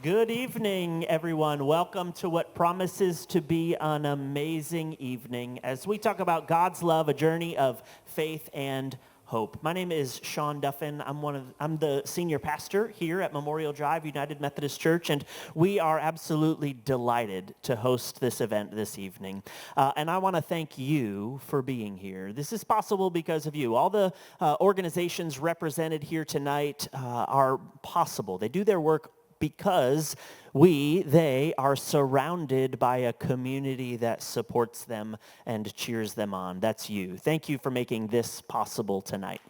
Good evening, everyone. Welcome to what promises to be an amazing evening as we talk about God's love, a journey of faith and hope. My name is Seann Duffin. I'm the senior pastor here at Memorial Drive United Methodist Church, and we are absolutely delighted to host this event this evening. And I want to thank you for being here. This is possible because of you. All the organizations represented here tonight are possible. They do their work because they are surrounded by a community that supports them and cheers them on. That's you. Thank you for making this possible tonight.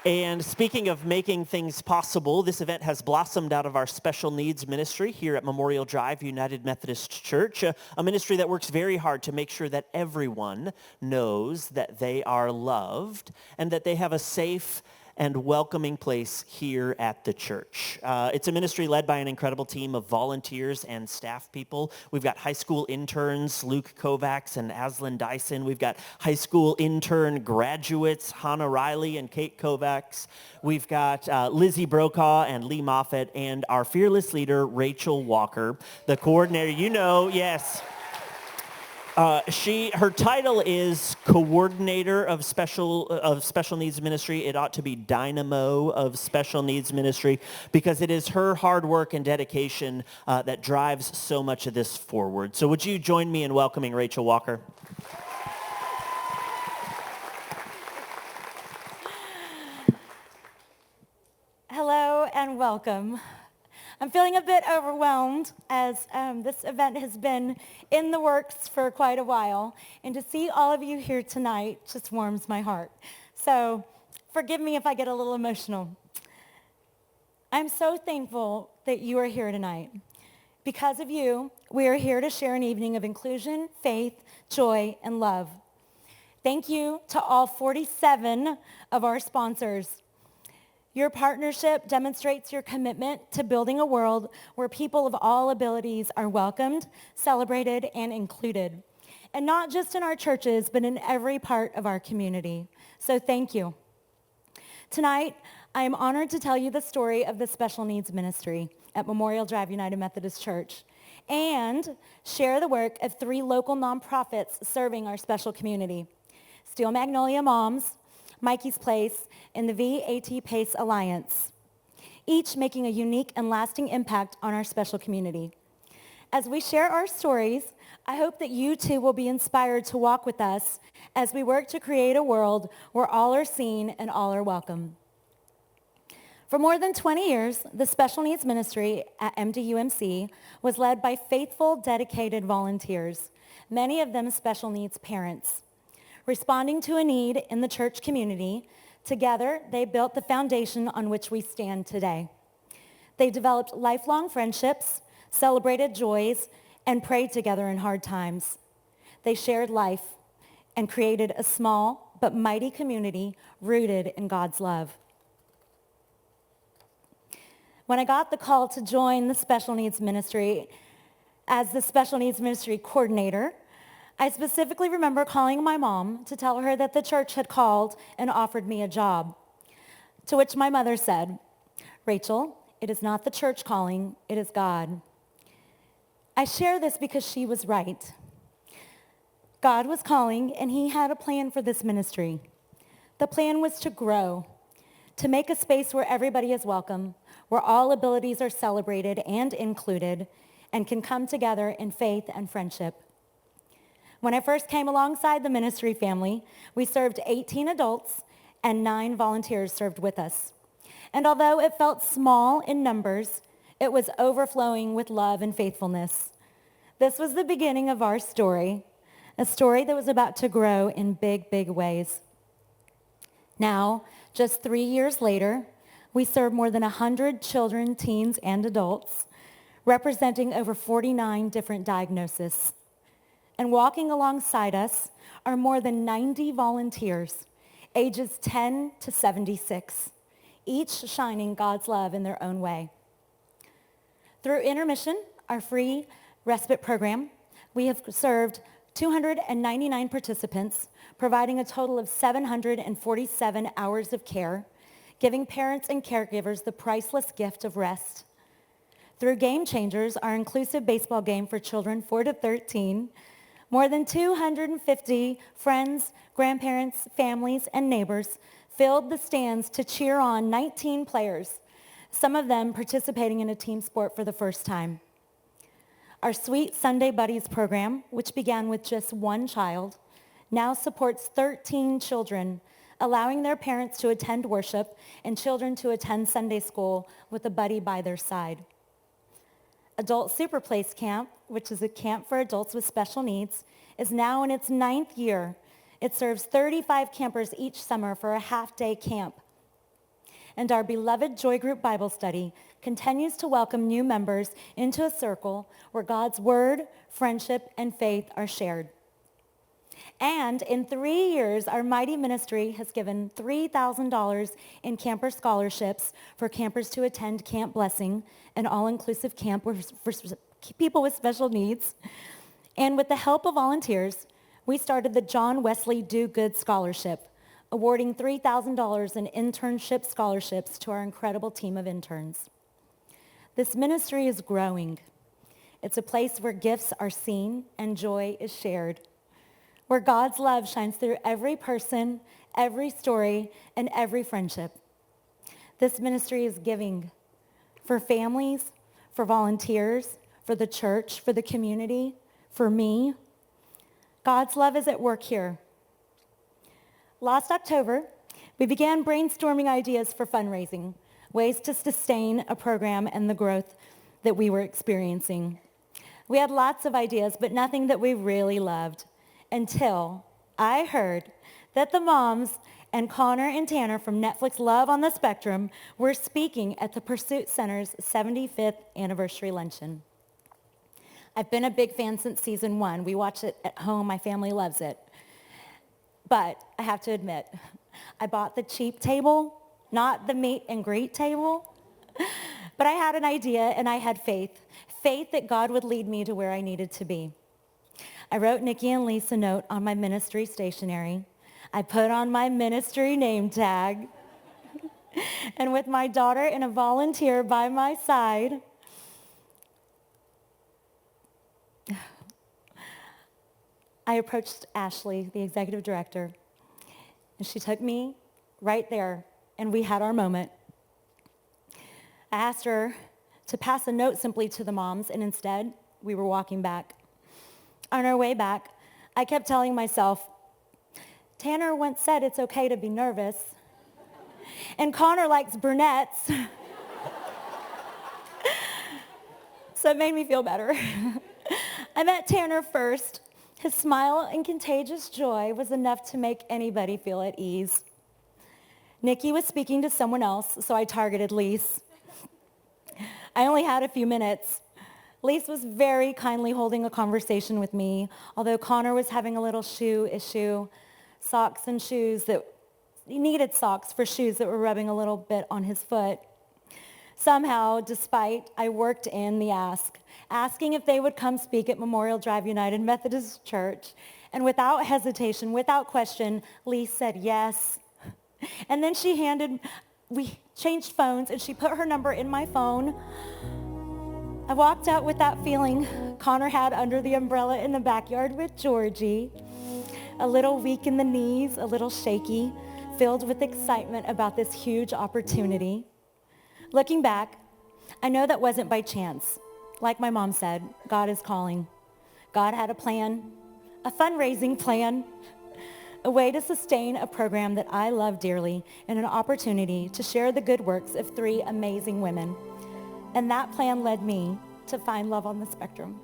And speaking of making things possible, this event has blossomed out of our special needs ministry here at Memorial Drive United Methodist Church, a ministry that works very hard to make sure that everyone knows that they are loved and that they have a safe and welcoming place here at the church. It's a ministry led by an incredible team of volunteers and staff people. We've got high school interns, Luke Kovacs and Aslan Dyson. We've got high school intern graduates, Hannah Riley and Kate Kovacs. We've got Lizzie Brokaw and Lee Moffett, and our fearless leader, Rachel Walker, the coordinator. Yes. Her title is Coordinator of Special Needs Ministry. It ought to be Dynamo of Special Needs Ministry because it is her hard work and dedication that drives so much of this forward. So would you join me in welcoming Rachel Walker? Hello and welcome. I'm feeling a bit overwhelmed as this event has been in the works for quite a while, and to see all of you here tonight just warms my heart. So forgive me if I get a little emotional. I'm so thankful that you are here tonight. Because of you, we are here to share an evening of inclusion, faith, joy, and love. Thank you to all 47 of our sponsors. Your partnership demonstrates your commitment to building a world where people of all abilities are welcomed, celebrated, and included. And not just in our churches, but in every part of our community. So thank you. Tonight, I am honored to tell you the story of the Special Needs Ministry at Memorial Drive United Methodist Church and share the work of 3 local nonprofits serving our special community: Steel Magnolia Moms, Mikey's Place, and the v-ATPase Alliance, each making a unique and lasting impact on our special community. As we share our stories, I hope that you too will be inspired to walk with us as we work to create a world where all are seen and all are welcome. For more than 20 years, the Special Needs Ministry at MDUMC was led by faithful, dedicated volunteers, many of them special needs parents. Responding to a need in the church community, together they built the foundation on which we stand today. They developed lifelong friendships, celebrated joys, and prayed together in hard times. They shared life and created a small but mighty community rooted in God's love. When I got the call to join the Special Needs Ministry as the Special Needs Ministry coordinator, I specifically remember calling my mom to tell her that the church had called and offered me a job, to which my mother said, "Rachel, it is not the church calling, it is God." I share this because she was right. God was calling, and he had a plan for this ministry. The plan was to grow, to make a space where everybody is welcome, where all abilities are celebrated and included, and can come together in faith and friendship. When I first came alongside the ministry family, we served 18 adults and 9 volunteers served with us. And although it felt small in numbers, it was overflowing with love and faithfulness. This was the beginning of our story, a story that was about to grow in big, big ways. Now, just 3 years later, we serve more than 100 children, teens, and adults, representing over 49 different diagnoses. And walking alongside us are more than 90 volunteers, ages 10 to 76, each shining God's love in their own way. Through Intermission, our free respite program, we have served 299 participants, providing a total of 747 hours of care, giving parents and caregivers the priceless gift of rest. Through Game Changers, our inclusive baseball game for children 4 to 13, more than 250 friends, grandparents, families, and neighbors filled the stands to cheer on 19 players, some of them participating in a team sport for the first time. Our Sweet Sunday Buddies program, which began with just one child, now supports 13 children, allowing their parents to attend worship and children to attend Sunday school with a buddy by their side. Adult Super Place Camp, which is a camp for adults with special needs, is now in its 9th year. It serves 35 campers each summer for a half-day camp. And our beloved Joy Group Bible Study continues to welcome new members into a circle where God's word, friendship, and faith are shared. And in 3 years, our mighty ministry has given $3,000 in camper scholarships for campers to attend Camp Blessing, an all-inclusive camp for people with special needs. And with the help of volunteers, we started the John Wesley Do Good Scholarship, awarding $3,000 in internship scholarships to our incredible team of interns. This ministry is growing. It's a place where gifts are seen and joy is shared, where God's love shines through every person, every story, and every friendship. This ministry is giving for families, for volunteers, for the church, for the community, for me. God's love is at work here. Last October, we began brainstorming ideas for fundraising, ways to sustain a program and the growth that we were experiencing. We had lots of ideas, but nothing that we really loved, until I heard that the moms and Connor and Tanner from Netflix Love on the Spectrum were speaking at the Pursuit Center's 75th anniversary luncheon. I've been a big fan since season 1. We watch it at home. My family loves it. But I have to admit, I bought the cheap table, not the meet and greet table. But I had an idea and I had faith that God would lead me to where I needed to be. I wrote Nikki and Lisa a note on my ministry stationery. I put on my ministry name tag. And with my daughter and a volunteer by my side, I approached Ashley, the executive director, and she took me right there, and we had our moment. I asked her to pass a note simply to the moms, and instead, we were walking back. On our way back, I kept telling myself, Tanner once said it's okay to be nervous, and Connor likes brunettes. So it made me feel better. I met Tanner first. His smile and contagious joy was enough to make anybody feel at ease. Nikki was speaking to someone else, so I targeted Lise. I only had a few minutes. Lise was very kindly holding a conversation with me, although Connor was having a little shoe issue, socks and shoes that he needed socks for shoes that were rubbing a little bit on his foot. Somehow, despite, I worked in the asking if they would come speak at Memorial Drive United Methodist Church. And without hesitation, without question, Lise said yes. And then we changed phones, and she put her number in my phone. I walked out with that feeling Connor had under the umbrella in the backyard with Georgie. A little weak in the knees, a little shaky, filled with excitement about this huge opportunity. Looking back, I know that wasn't by chance. Like my mom said, God is calling. God had a plan, a fundraising plan, a way to sustain a program that I love dearly, and an opportunity to share the good works of 3 amazing women. And that plan led me to find Love on the Spectrum.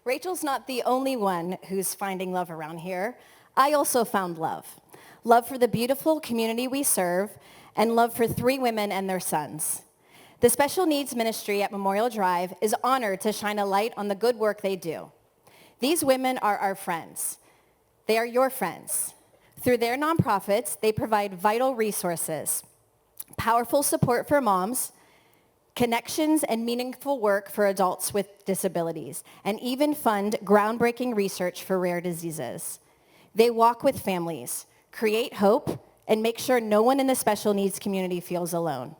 Rachel's not the only one who's finding love around here. I also found love. Love for the beautiful community we serve, and love for 3 women and their sons. The Special Needs Ministry at Memorial Drive is honored to shine a light on the good work they do. These women are our friends. They are your friends. Through their nonprofits, they provide vital resources, powerful support for moms, connections and meaningful work for adults with disabilities, and even fund groundbreaking research for rare diseases. They walk with families, create hope, and make sure no one in the special needs community feels alone.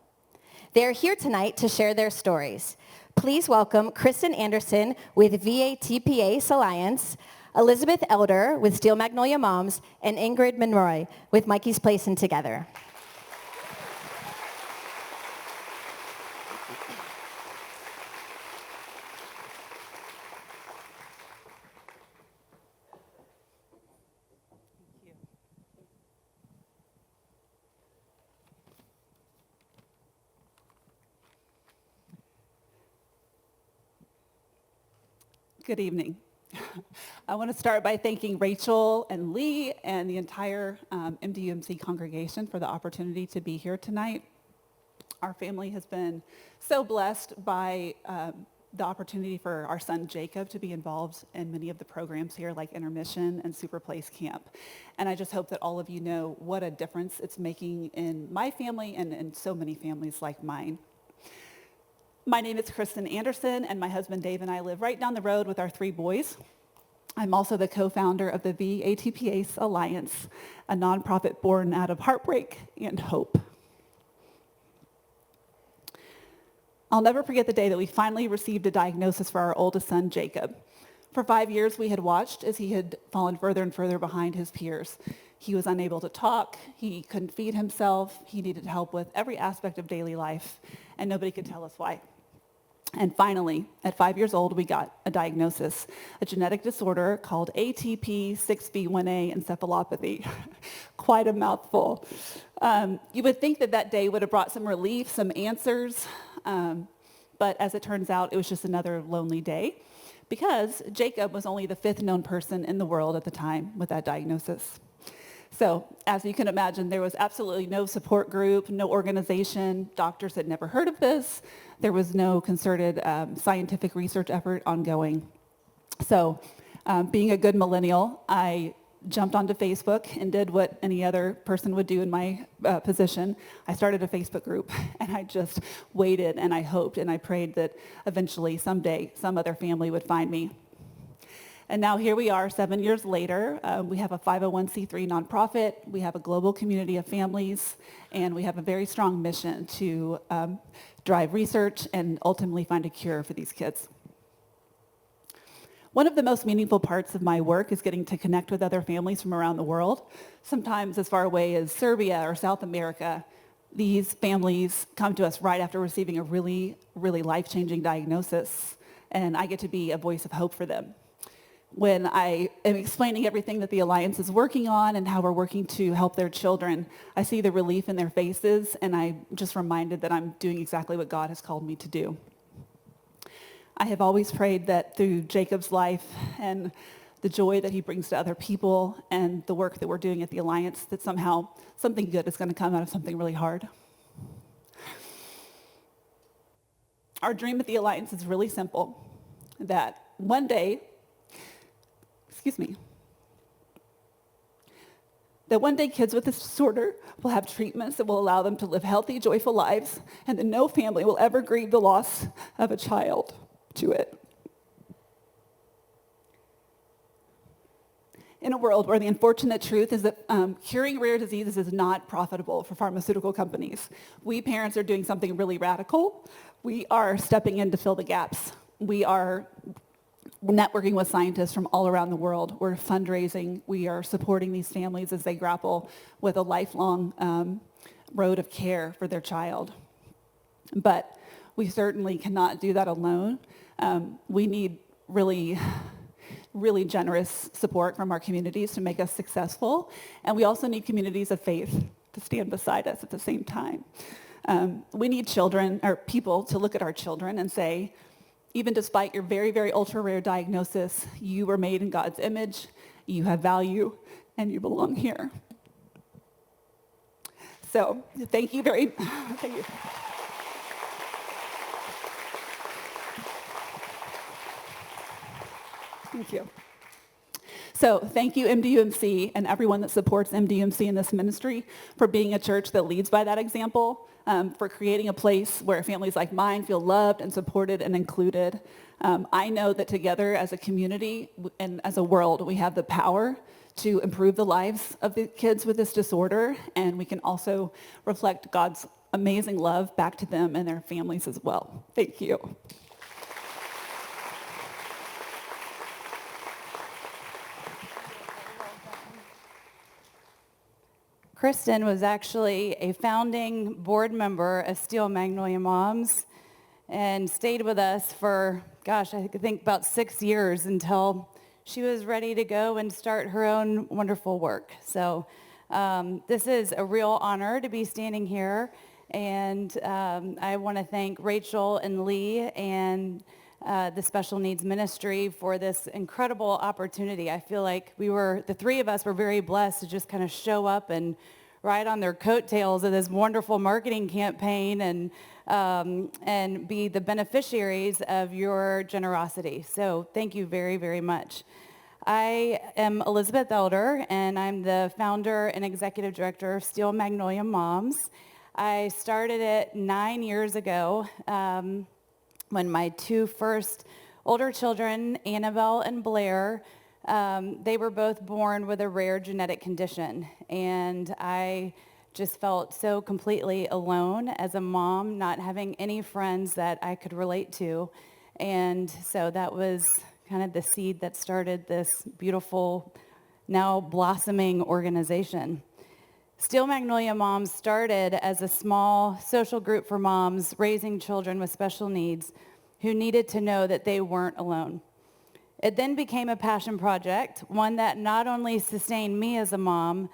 They are here tonight to share their stories. Please welcome Kristin Anderson with v-ATPase Alliance, Elizabeth Elder with Steel Magnolia Moms, and Ingrid Monroy with Mikey's Place and Together. Good evening. I want to start by thanking Rachel and Lee and the entire MDUMC congregation for the opportunity to be here tonight. Our family has been so blessed by the opportunity for our son Jacob to be involved in many of the programs here, like Intermission and Super Place Camp. And I just hope that all of you know what a difference it's making in my family and in so many families like mine. My name is Kristin Anderson, and my husband Dave and I live right down the road with our 3 boys. I'm also the co-founder of the v-ATPase Alliance, a nonprofit born out of heartbreak and hope. I'll never forget the day that we finally received a diagnosis for our oldest son, Jacob. For 5 years, we had watched as he had fallen further and further behind his peers. He was unable to talk, he couldn't feed himself, he needed help with every aspect of daily life, and nobody could tell us why. And finally, at 5 years old, we got a diagnosis, a genetic disorder called ATP6B1A encephalopathy. Quite a mouthful. You would think that that day would have brought some relief, some answers, but as it turns out, it was just another lonely day because Jacob was only the 5th known person in the world at the time with that diagnosis. So, as you can imagine, there was absolutely no support group, no organization. Doctors had never heard of this. There was no concerted scientific research effort ongoing. So, being a good millennial, I jumped onto Facebook and did what any other person would do in my position. I started a Facebook group, and I just waited, and I hoped, and I prayed that eventually, someday, some other family would find me. And now here we are 7 years later. We have a 501c3 nonprofit. We have a global community of families. And we have a very strong mission to drive research and ultimately find a cure for these kids. One of the most meaningful parts of my work is getting to connect with other families from around the world, sometimes as far away as Serbia or South America. These families come to us right after receiving a really, really life-changing diagnosis. And I get to be a voice of hope for them. When I am explaining everything that the Alliance is working on and how we're working to help their children, I see the relief in their faces, and I'm just reminded that I'm doing exactly what God has called me to do. I have always prayed that through Jacob's life and the joy that he brings to other people and the work that we're doing at the Alliance, that somehow something good is going to come out of something really hard. Our dream at the Alliance is really simple, that one day, that one day kids with this disorder will have treatments that will allow them to live healthy, joyful lives, and that no family will ever grieve the loss of a child to it. In a world where the unfortunate truth is that curing rare diseases is not profitable for pharmaceutical companies, we parents are doing something really radical. We are stepping in to fill the gaps. We are networking with scientists from all around the world. We're fundraising. We are supporting these families as they grapple with a lifelong road of care for their child. But we certainly cannot do that alone. We need really, really generous support from our communities to make us successful. And we also need communities of faith to stand beside us at the same time. We need children, or people, to look at our children and say, even despite your very, very ultra-rare diagnosis, you were made in God's image, you have value, and you belong here. So, thank you. Thank you. So thank you, MDUMC, and everyone that supports MDUMC in this ministry for being a church that leads by that example, for creating a place where families like mine feel loved and supported and included. I know that together as a community and as a world, we have the power to improve the lives of the kids with this disorder, and we can also reflect God's amazing love back to them and their families as well. Thank you. Kristin was actually a founding board member of Steel Magnolia Moms and stayed with us for, I think about 6 years until she was ready to go and start her own wonderful work. So this is a real honor to be standing here, and I want to thank Rachel and Lee and the Special Needs Ministry for this incredible opportunity. I feel like the three of us were very blessed to just kind of show up and ride on their coattails of this wonderful marketing campaign and be the beneficiaries of your generosity. So thank you very, very much. I am Elizabeth Elder, and I'm the founder and executive director of Steel Magnolia Moms. I started it 9 years ago when my two first older children, Annabelle and Blair, they were both born with a rare genetic condition. And I just felt so completely alone as a mom, not having any friends that I could relate to. And so that was kind of the seed that started this beautiful, now blossoming organization. Steel Magnolia Moms started as a small social group for moms raising children with special needs who needed to know that they weren't alone. It then became a passion project, one that not only sustained me as a mom,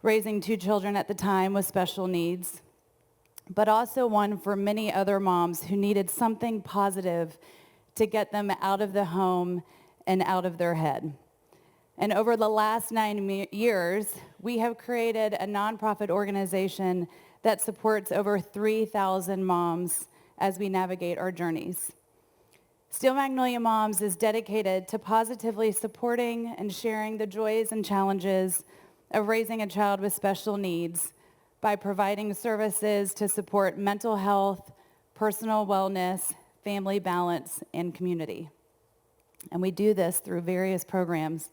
raising 2 children at the time with special needs, but also one for many other moms who needed something positive to get them out of the home and out of their head. And over the last 9 years, we have created a nonprofit organization that supports over 3,000 moms as we navigate our journeys. Steel Magnolia Moms is dedicated to positively supporting and sharing the joys and challenges of raising a child with special needs by providing services to support mental health, personal wellness, family balance, and community. And we do this through various programs.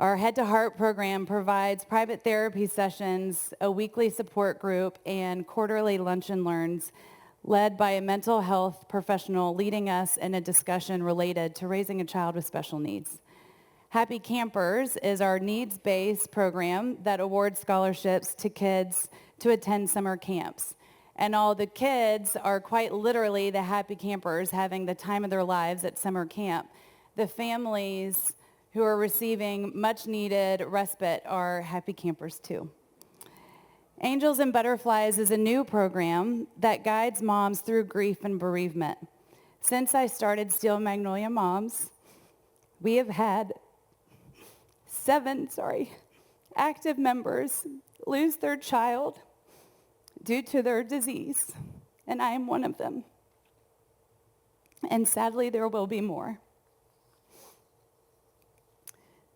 Our Head to Heart program provides private therapy sessions, a weekly support group, and quarterly lunch and learns led by a mental health professional leading us in a discussion related to raising a child with special needs. Happy Campers is our needs-based program that awards scholarships to kids to attend summer camps. And all the kids are quite literally the happy campers having the time of their lives at summer camp. The families who are receiving much-needed respite are happy campers too. Angels and Butterflies is a new program that guides moms through grief and bereavement. Since I started Steel Magnolia Moms, we have had 7 active members lose their child due to their disease, and I am one of them. And sadly, there will be more.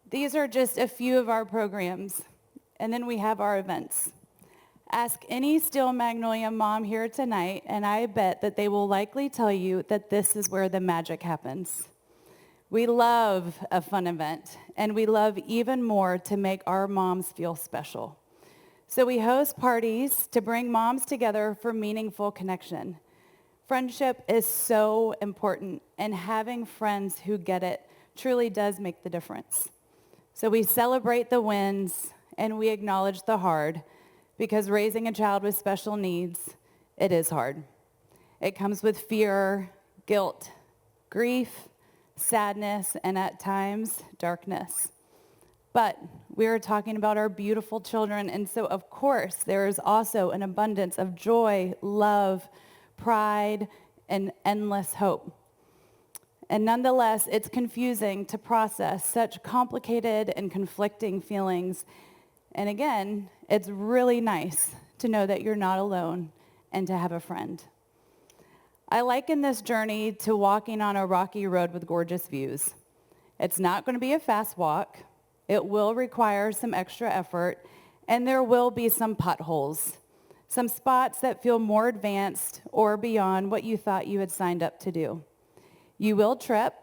These are just a few of our programs, and then we have our events. Ask any Steel Magnolia mom here tonight, and I bet that they will likely tell you that this is where the magic happens. We love a fun event, and we love even more to make our moms feel special. So we host parties to bring moms together for meaningful connection. Friendship is so important, and having friends who get it truly does make the difference. So we celebrate the wins, and we acknowledge the hard, because raising a child with special needs, it is hard. It comes with fear, guilt, grief, sadness, and at times, darkness. But we are talking about our beautiful children, and so of course, there is also an abundance of joy, love, pride, and endless hope. And nonetheless, it's confusing to process such complicated and conflicting feelings. And again, it's really nice to know that you're not alone and to have a friend. I liken this journey to walking on a rocky road with gorgeous views. It's not going to be a fast walk, It will require some extra effort, and there will be some potholes, some spots that feel more advanced or beyond what you thought you had signed up to do. You will trip,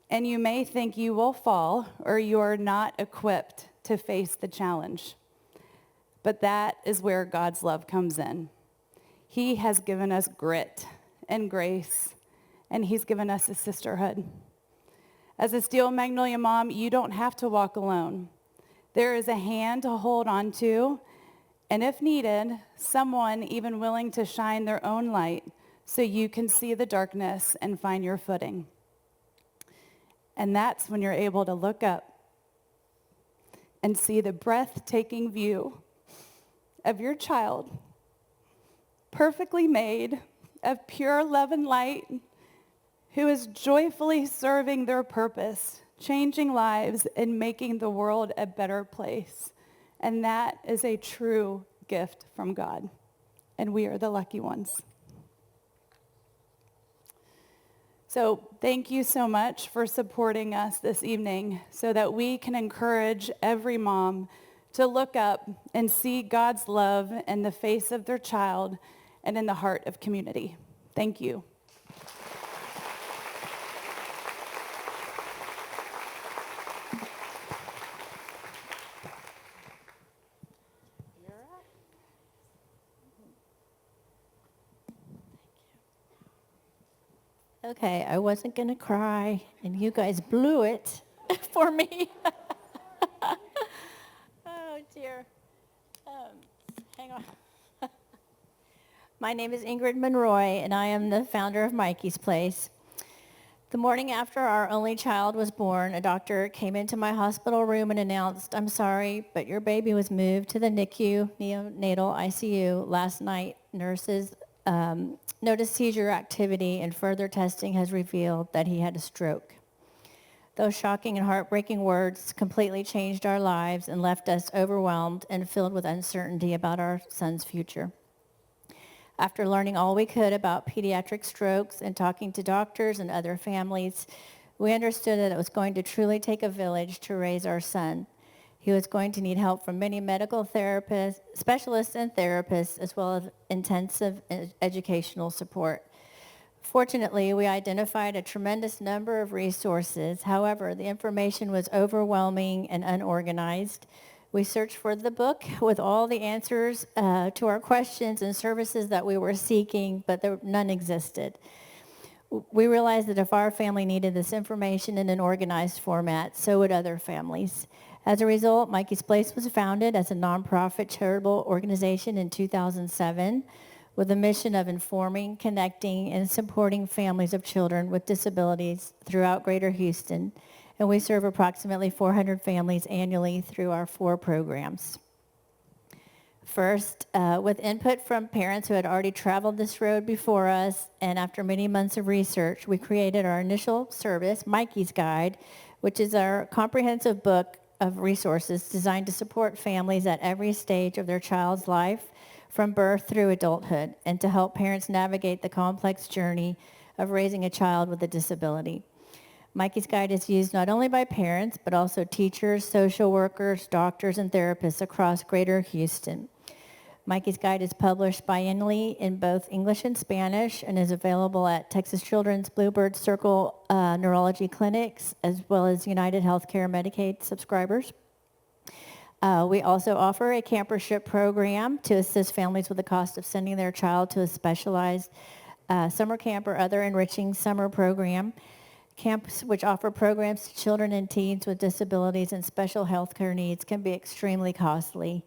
and you may think you will fall or you are not equipped to face the challenge. But that is where God's love comes in. He has given us grit and grace, and he's given us a sisterhood. As a Steel Magnolia mom, you don't have to walk alone. There is a hand to hold on to, and if needed, someone even willing to shine their own light so you can see the darkness and find your footing. And that's when you're able to look up and see the breathtaking view of your child, perfectly made of pure love and light, who is joyfully serving their purpose, changing lives and making the world a better place. And that is a true gift from God. And we are the lucky ones. So thank you so much for supporting us this evening so that we can encourage every mom to look up and see God's love in the face of their child and in the heart of community. Thank you. Okay, I wasn't going to cry, and you guys blew it for me. Oh, dear. Hang on. My name is Ingrid Monroy, and I am the founder of Mikey's Place. The morning after our only child was born, a doctor came into my hospital room and announced, "I'm sorry, but your baby was moved to the NICU, neonatal ICU, last night. Nurses noticed seizure activity, and further testing has revealed that he had a stroke." Those shocking and heartbreaking words completely changed our lives and left us overwhelmed and filled with uncertainty about our son's future. After learning all we could about pediatric strokes and talking to doctors and other families, we understood that it was going to truly take a village to raise our son. He was going to need help from many medical therapists, specialists and therapists, as well as intensive educational support. Fortunately, we identified a tremendous number of resources. However, the information was overwhelming and unorganized. We searched for the book with all the answers to our questions and services that we were seeking, but none existed. We realized that if our family needed this information in an organized format, so would other families. As a result, Mikey's Place was founded as a nonprofit charitable organization in 2007 with a mission of informing, connecting, and supporting families of children with disabilities throughout Greater Houston. And we serve approximately 400 families annually through our 4 programs. First, with input from parents who had already traveled this road before us, and after many months of research, we created our initial service, Mikey's Guide, which is our comprehensive book of resources designed to support families at every stage of their child's life, from birth through adulthood, and to help parents navigate the complex journey of raising a child with a disability. Mikey's Guide is used not only by parents, but also teachers, social workers, doctors, and therapists across Greater Houston. Mikey's Guide is published biannually in both English and Spanish and is available at Texas Children's Bluebird Circle neurology clinics, as well as United Healthcare Medicaid subscribers. We also offer a campership program to assist families with the cost of sending their child to a specialized summer camp or other enriching summer program. Camps which offer programs to children and teens with disabilities and special health care needs can be extremely costly.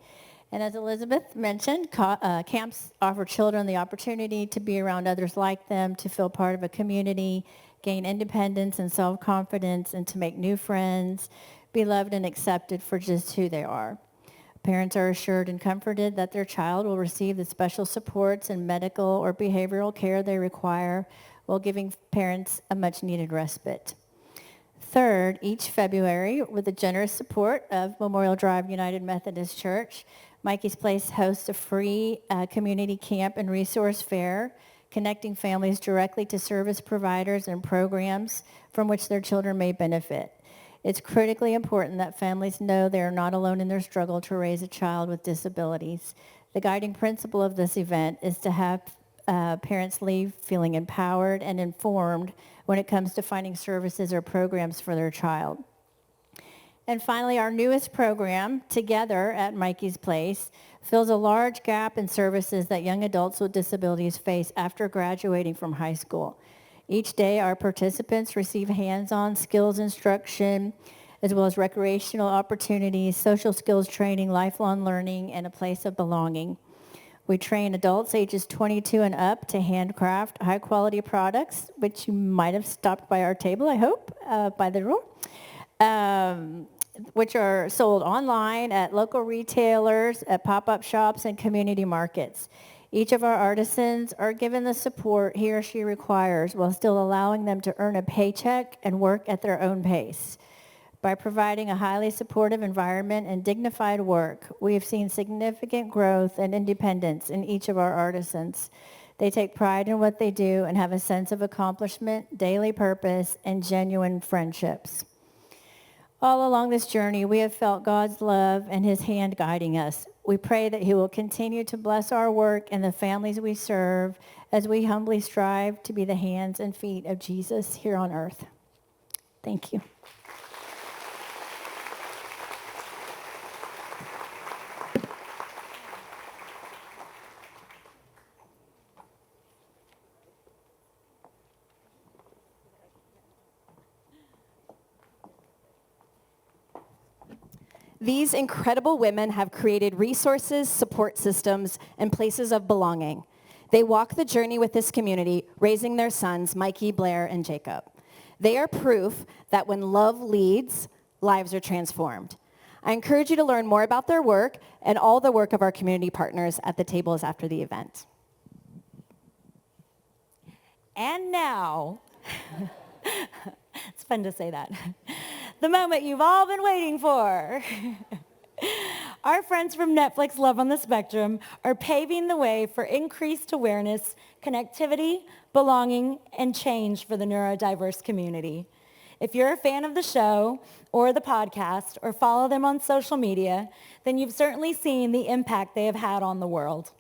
And as Elizabeth mentioned, camps offer children the opportunity to be around others like them, to feel part of a community, gain independence and self-confidence, and to make new friends, be loved and accepted for just who they are. Parents are assured and comforted that their child will receive the special supports and medical or behavioral care they require, while giving parents a much-needed respite. Third, each February, with the generous support of Memorial Drive United Methodist Church, Mikey's Place hosts a free community camp and resource fair, connecting families directly to service providers and programs from which their children may benefit. It's critically important that families know they are not alone in their struggle to raise a child with disabilities. The guiding principle of this event is to have parents leave feeling empowered and informed when it comes to finding services or programs for their child. And finally, our newest program, Together at Mikey's Place, fills a large gap in services that young adults with disabilities face after graduating from high school. Each day, our participants receive hands-on skills instruction, as well as recreational opportunities, social skills training, lifelong learning, and a place of belonging. We train adults ages 22 and up to handcraft high-quality products, which you might have stopped by our table, I hope, by the door, which are sold online at local retailers, at pop-up shops, and community markets. Each of our artisans are given the support he or she requires while still allowing them to earn a paycheck and work at their own pace. By providing a highly supportive environment and dignified work, we have seen significant growth and independence in each of our artisans. They take pride in what they do and have a sense of accomplishment, daily purpose, and genuine friendships. All along this journey, we have felt God's love and his hand guiding us. We pray that he will continue to bless our work and the families we serve as we humbly strive to be the hands and feet of Jesus here on earth. Thank you. These incredible women have created resources, support systems, and places of belonging. They walk the journey with this community, raising their sons, Mikey, Blair, and Jacob. They are proof that when love leads, lives are transformed. I encourage you to learn more about their work and all the work of our community partners at the tables after the event. And now, it's fun to say that, the moment you've all been waiting for. Our friends from Netflix Love on the Spectrum are paving the way for increased awareness, connectivity, belonging, and change for the neurodiverse community. If you're a fan of the show or the podcast or follow them on social media, then you've certainly seen the impact they have had on the world.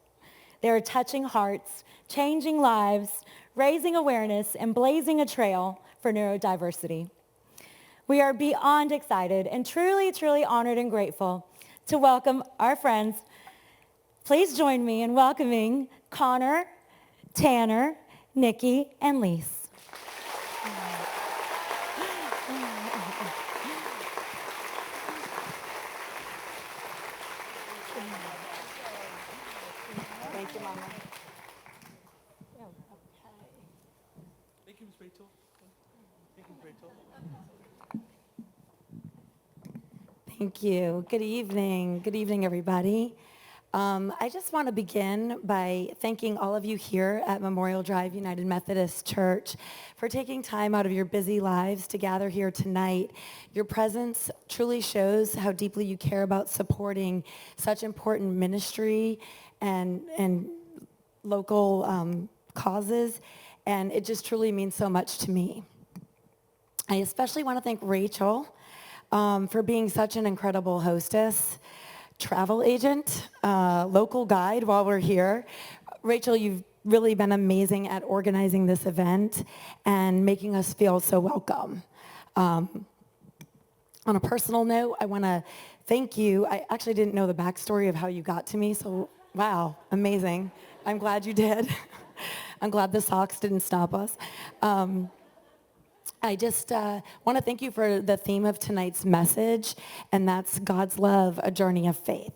They are touching hearts, changing lives, raising awareness, and blazing a trail for neurodiversity. We are beyond excited and truly, truly honored and grateful to welcome our friends. Please join me in welcoming Connor, Tanner, Nikki, and Lise. Thank you, Mama. Thank you. Good evening. Good evening, everybody. I just want to begin by thanking all of you here at Memorial Drive United Methodist Church for taking time out of your busy lives to gather here tonight. Your presence truly shows how deeply you care about supporting such important ministry and local causes, and it just truly means so much to me. I especially want to thank Rachel for being such an incredible hostess, travel agent, local guide while we're here. Rachel, you've really been amazing at organizing this event and making us feel so welcome. On a personal note, I want to thank you. I actually didn't know the backstory of how you got to me, so wow, amazing. I'm glad you did. I'm glad the socks didn't stop us. I just want to thank you for the theme of tonight's message, and that's God's love, a journey of faith.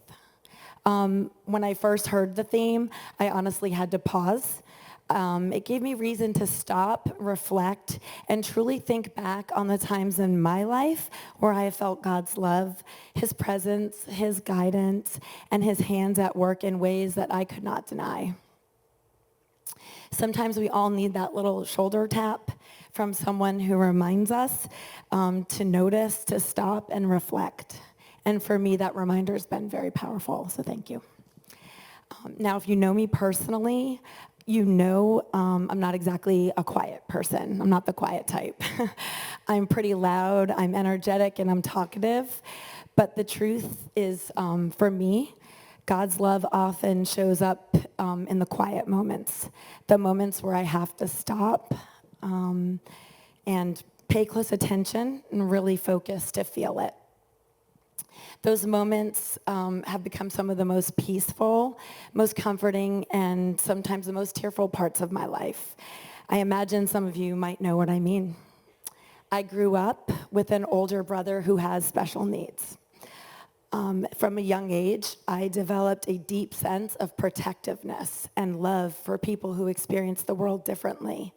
When I first heard the theme, I honestly had to pause. It gave me reason to stop, reflect, and truly think back on the times in my life where I have felt God's love, his presence, his guidance, and his hands at work in ways that I could not deny. Sometimes we all need that little shoulder tap from someone who reminds us to notice, to stop, and reflect. And for me, that reminder has been very powerful, so thank you. Now, if you know me personally, you know, I'm not exactly a quiet person. I'm not the quiet type. I'm pretty loud, I'm energetic, and I'm talkative. But the truth is, for me, God's love often shows up in the quiet moments, the moments where I have to stop and pay close attention and really focus to feel it. Those moments have become some of the most peaceful, most comforting, and sometimes the most tearful parts of my life. I imagine some of you might know what I mean. I grew up with an older brother who has special needs. From a young age, I developed a deep sense of protectiveness and love for people who experience the world differently.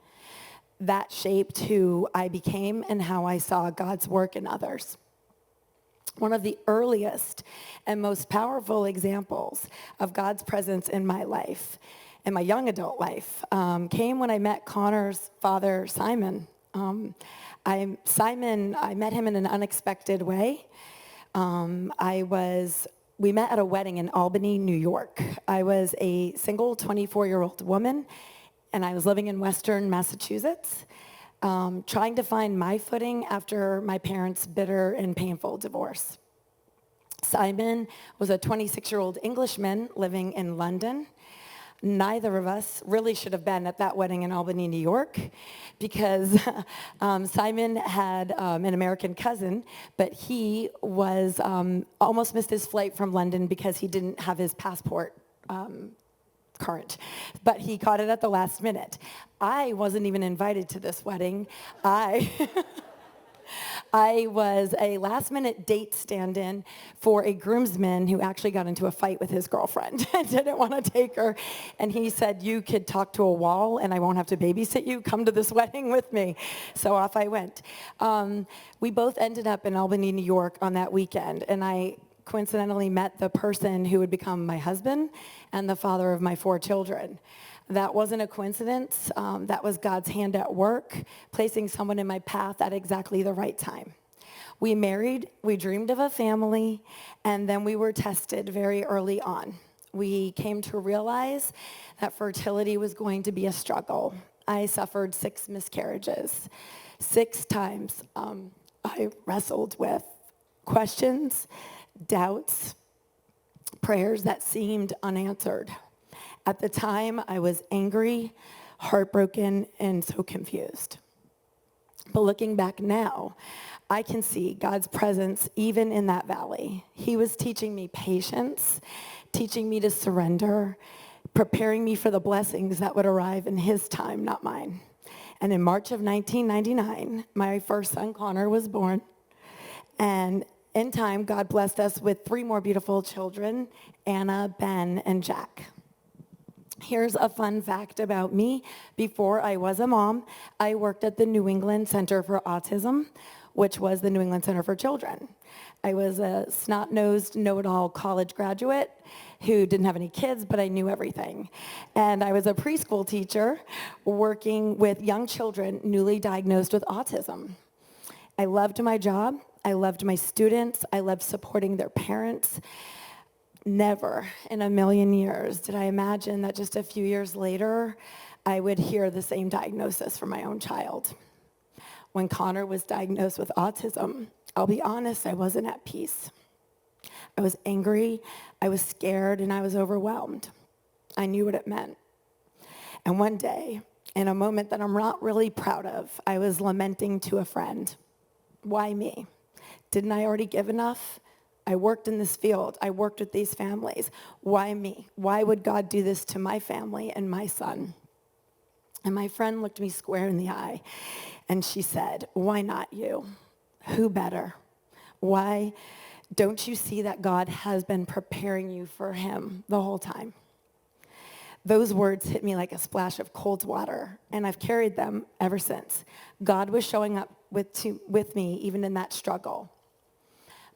That shaped who I became and how I saw God's work in others. One of the earliest and most powerful examples of God's presence in my life, in my young adult life, came when I met Connor's father, Simon. I met him in an unexpected way. We met at a wedding in Albany, New York. I was a single 24-year-old woman, and I was living in Western Massachusetts, trying to find my footing after my parents' bitter and painful divorce. Simon was a 26-year-old Englishman living in London. Neither of us really should have been at that wedding in Albany, New York, because Simon had an American cousin, but he was almost missed his flight from London because he didn't have his passport current, but he caught it at the last minute. I wasn't even invited to this wedding. I was a last-minute date stand-in for a groomsman who actually got into a fight with his girlfriend and didn't want to take her. And he said, you could talk to a wall and I won't have to babysit you. Come to this wedding with me. So off I went. We both ended up in Albany, New York on that weekend. And I coincidentally met the person who would become my husband and the father of my 4 children. That wasn't a coincidence. That was God's hand at work, placing someone in my path at exactly the right time. We married, we dreamed of a family, and then we were tested very early on. We came to realize that fertility was going to be a struggle. I suffered 6 miscarriages. 6 times I wrestled with questions, doubts, prayers that seemed unanswered. At the time, I was angry, heartbroken, and so confused. But looking back now, I can see God's presence even in that valley. He was teaching me patience, teaching me to surrender, preparing me for the blessings that would arrive in his time, not mine. And in March of 1999, my first son, Connor, was born. And in time, God blessed us with 3 more beautiful children, Anna, Ben, and Jack. Here's a fun fact about me. Before I was a mom, I worked at the New England Center for Autism, which was the New England Center for Children. I was a snot-nosed, know-it-all college graduate who didn't have any kids, but I knew everything. And I was a preschool teacher working with young children newly diagnosed with autism. I loved my job. I loved my students. I loved supporting their parents. Never in a million years did I imagine that just a few years later, I would hear the same diagnosis for my own child. When Connor was diagnosed with autism, I'll be honest, I wasn't at peace. I was angry, I was scared, and I was overwhelmed. I knew what it meant. And one day, in a moment that I'm not really proud of, I was lamenting to a friend, why me? Didn't I already give enough? I worked in this field. I worked with these families. Why me? Why would God do this to my family and my son? And my friend looked me square in the eye, and she said, why not you? Who better? Why don't you see that God has been preparing you for him the whole time? Those words hit me like a splash of cold water, and I've carried them ever since. God was showing up with me even in that struggle.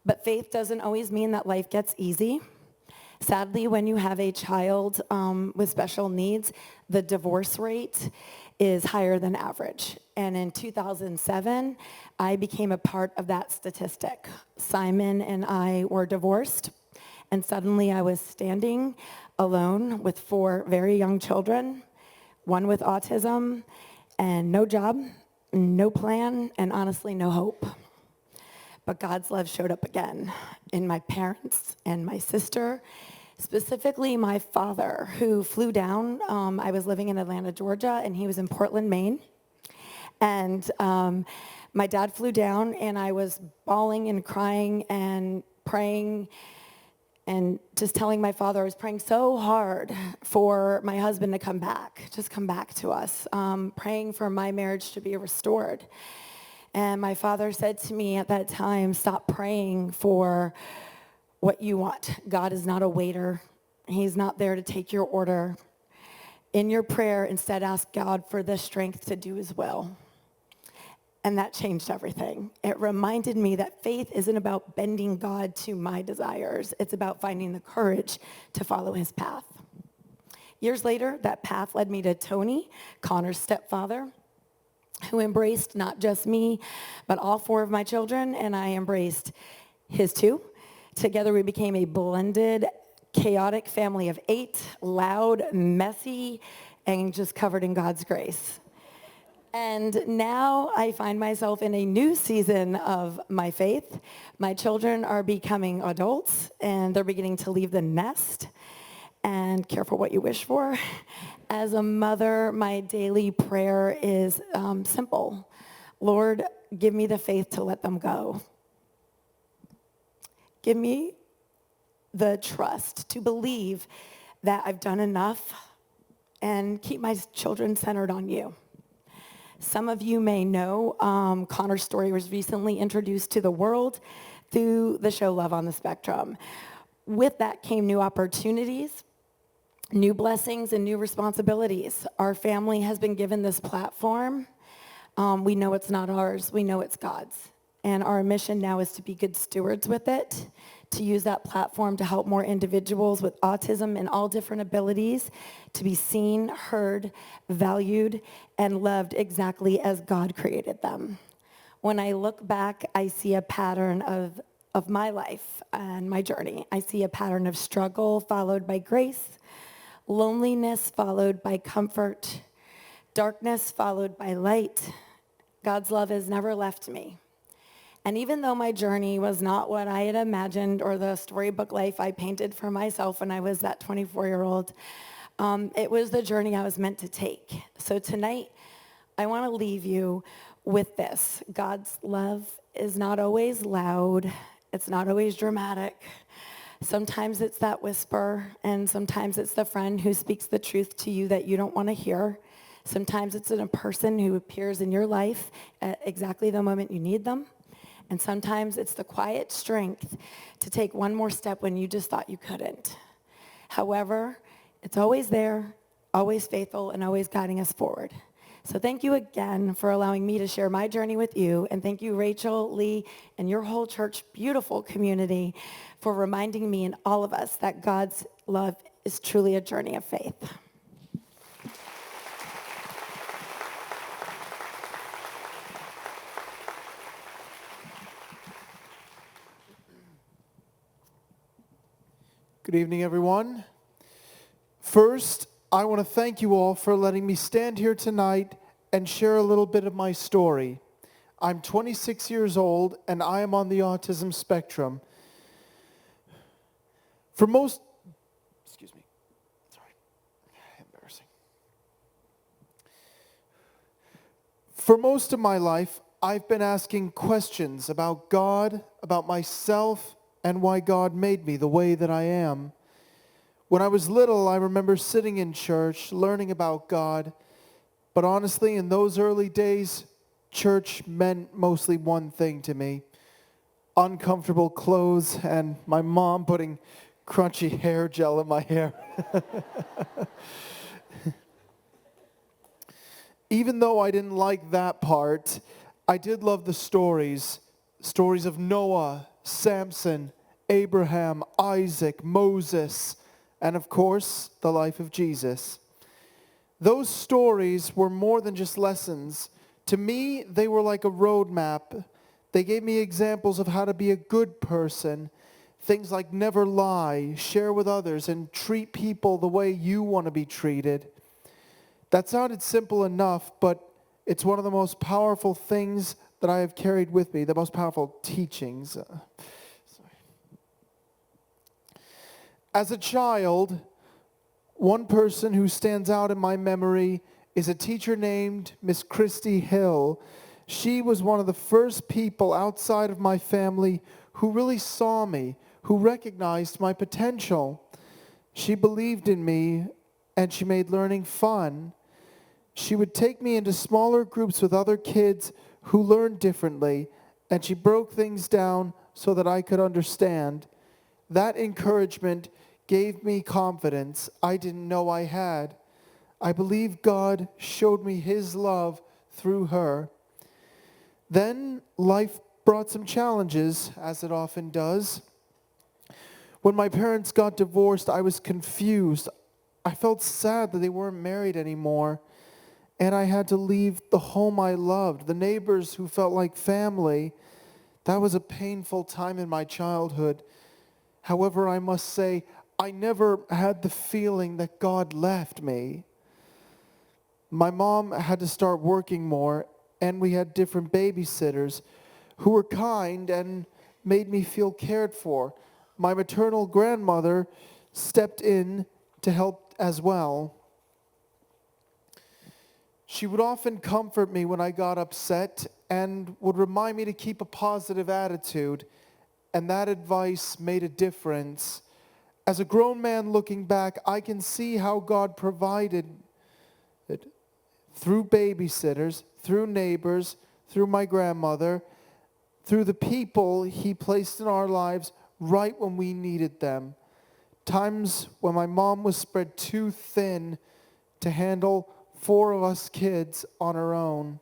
But faith doesn't always mean that life gets easy. Sadly, when you have a child with special needs, the divorce rate is higher than average. And in 2007, I became a part of that statistic. Simon and I were divorced, and suddenly I was standing alone with 4 very young children, one with autism, and no job, no plan, and honestly, no hope. But God's love showed up again in my parents and my sister, specifically my father, who flew down. I was living in Atlanta, Georgia, and he was in Portland, Maine. And my dad flew down, and I was bawling and crying and praying and just telling my father I was praying so hard for my husband to come back, just come back to us, praying for my marriage to be restored. And my father said to me at that time, stop praying for what you want. God is not a waiter. He's not there to take your order. In your prayer, instead ask God for the strength to do his will. And that changed everything. It reminded me that faith isn't about bending God to my desires. It's about finding the courage to follow his path. Years later, that path led me to Tony, Connor's stepfather, who embraced not just me, but all 4 of my children, and I embraced his 2. Together we became a blended, chaotic family of 8, loud, messy, and just covered in God's grace. And now I find myself in a new season of my faith. My children are becoming adults, and they're beginning to leave the nest. And careful what you wish for. As a mother, my daily prayer is simple. Lord, give me the faith to let them go. Give me the trust to believe that I've done enough and keep my children centered on you. Some of you may know Connor's story was recently introduced to the world through the show Love on the Spectrum. With that came new opportunities, new blessings, and new responsibilities. Our family has been given this platform. We know it's not ours. We know it's God's. And our mission now is to be good stewards with it, to use that platform to help more individuals with autism and all different abilities to be seen, heard, valued, and loved exactly as God created them. When I look back, I see a pattern of my life and my journey. I see a pattern of struggle followed by grace, loneliness followed by comfort, darkness followed by light. God's love has never left me. And even though my journey was not what I had imagined or the storybook life I painted for myself when I was that 24-year-old, it was the journey I was meant to take. So tonight, I want to leave you with this. God's love is not always loud. It's not always dramatic. Sometimes it's that whisper, and sometimes it's the friend who speaks the truth to you that you don't want to hear. Sometimes it's in a person who appears in your life at exactly the moment you need them. And sometimes it's the quiet strength to take one more step when you just thought you couldn't. However, it's always there, always faithful, and always guiding us forward. So thank you again for allowing me to share my journey with you. And thank you, Rachel, Lee, and your whole church, beautiful community, for reminding me and all of us that God's love is truly a journey of faith. Good evening, everyone. First, I want to thank you all for letting me stand here tonight and share a little bit of my story. I'm 26 years old, and I am on the autism spectrum. For most of my life, I've been asking questions about God, about myself, and why God made me the way that I am. When I was little, I remember sitting in church, learning about God, but honestly, in those early days, church meant mostly one thing to me: uncomfortable clothes and my mom putting crunchy hair gel in my hair. Even though I didn't like that part, I did love the stories of Noah, Samson, Abraham, Isaac, Moses, and of course, the life of Jesus. Those stories were more than just lessons. To me, they were like a roadmap. They gave me examples of how to be a good person. Things like never lie, share with others, and treat people the way you want to be treated. That sounded simple enough, but it's one of the most powerful things that I have carried with me, the most powerful teachings. As a child, one person who stands out in my memory is a teacher named Miss Christy Hill. She was one of the first people outside of my family who really saw me, who recognized my potential. She believed in me, and she made learning fun. She would take me into smaller groups with other kids who learned differently, and she broke things down so that I could understand. That encouragement gave me confidence I didn't know I had. I believe God showed me His love through her. Then life brought some challenges, as it often does. When my parents got divorced, I was confused. I felt sad that they weren't married anymore, and I had to leave the home I loved, the neighbors who felt like family. That was a painful time in my childhood. However, I must say, I never had the feeling that God left me. My mom had to start working more, and we had different babysitters who were kind and made me feel cared for. My maternal grandmother stepped in to help as well. She would often comfort me when I got upset and would remind me to keep a positive attitude, and that advice made a difference. As a grown man looking back, I can see how God provided it through babysitters, through neighbors, through my grandmother, through the people He placed in our lives right when we needed them. Times when my mom was spread too thin to handle 4 of us kids on her own.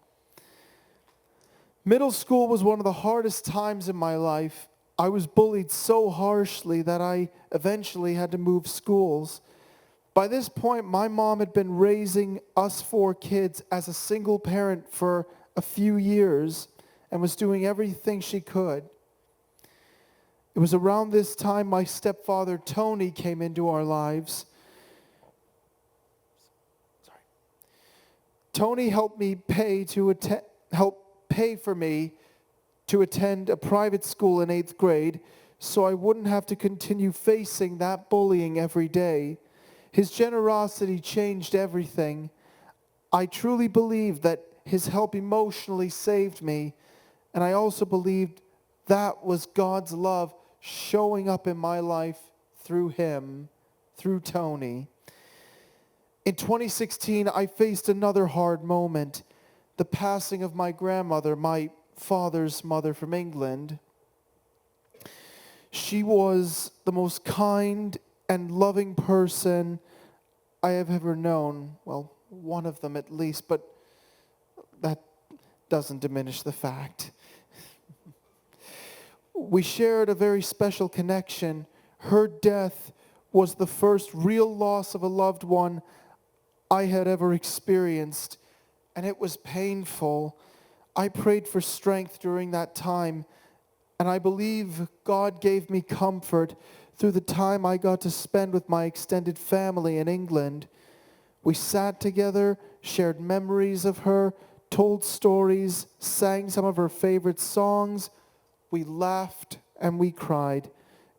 Middle school was one of the hardest times in my life. I was bullied so harshly that I eventually had to move schools. By this point, my mom had been raising us 4 kids as a single parent for a few years and was doing everything she could. It was around this time my stepfather, Tony, came into our lives. Tony helped pay for me to attend a private school in 8th grade so I wouldn't have to continue facing that bullying every day. His generosity changed everything. I truly believe that his help emotionally saved me, and I also believed that was God's love showing up in my life through him, through Tony. In 2016, I faced another hard moment, the passing of my grandmother, my father's mother from England. She was the most kind and loving person I have ever known. Well, one of them at least, but that doesn't diminish the fact. We shared a very special connection. Her death was the first real loss of a loved one I had ever experienced, and it was painful. I prayed for strength during that time, and I believe God gave me comfort through the time I got to spend with my extended family in England. We sat together, shared memories of her, told stories, sang some of her favorite songs. We laughed and we cried.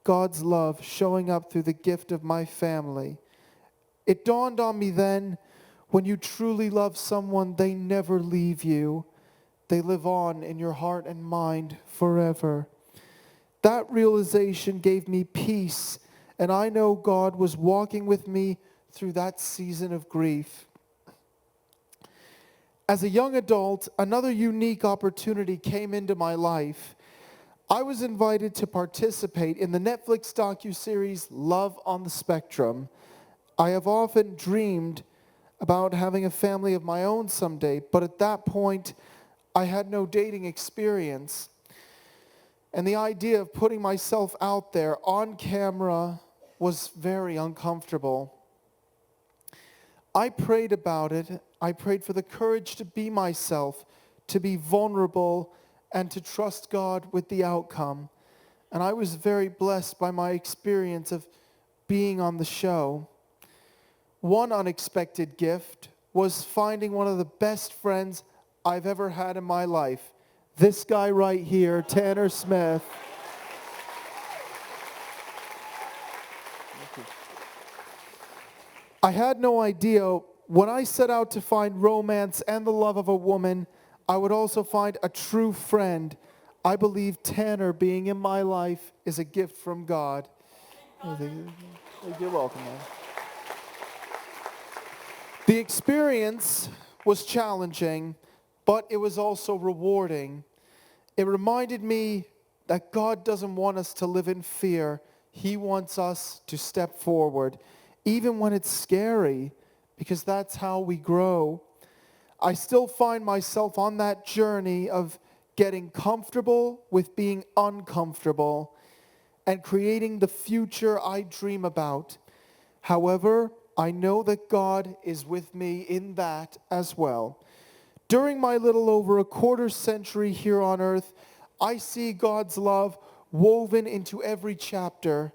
God's love showing up through the gift of my family. It dawned on me then, when you truly love someone, they never leave you. They live on in your heart and mind forever. That realization gave me peace, and I know God was walking with me through that season of grief. As a young adult, another unique opportunity came into my life. I was invited to participate in the Netflix docuseries Love on the Spectrum. I have often dreamed about having a family of my own someday, but at that point, I had no dating experience. And the idea of putting myself out there on camera was very uncomfortable. I prayed about it. I prayed for the courage to be myself, to be vulnerable, and to trust God with the outcome. And I was very blessed by my experience of being on the show. One unexpected gift was finding one of the best friends I've ever had in my life. This guy right here, Tanner Smith. I had no idea when I set out to find romance and the love of a woman, I would also find a true friend. I believe Tanner being in my life is a gift from God. You're welcome, man. The experience was challenging, but it was also rewarding. It reminded me that God doesn't want us to live in fear. He wants us to step forward, even when it's scary, because that's how we grow. I still find myself on that journey of getting comfortable with being uncomfortable and creating the future I dream about. However, I know that God is with me in that as well. During my little over a quarter century here on earth, I see God's love woven into every chapter.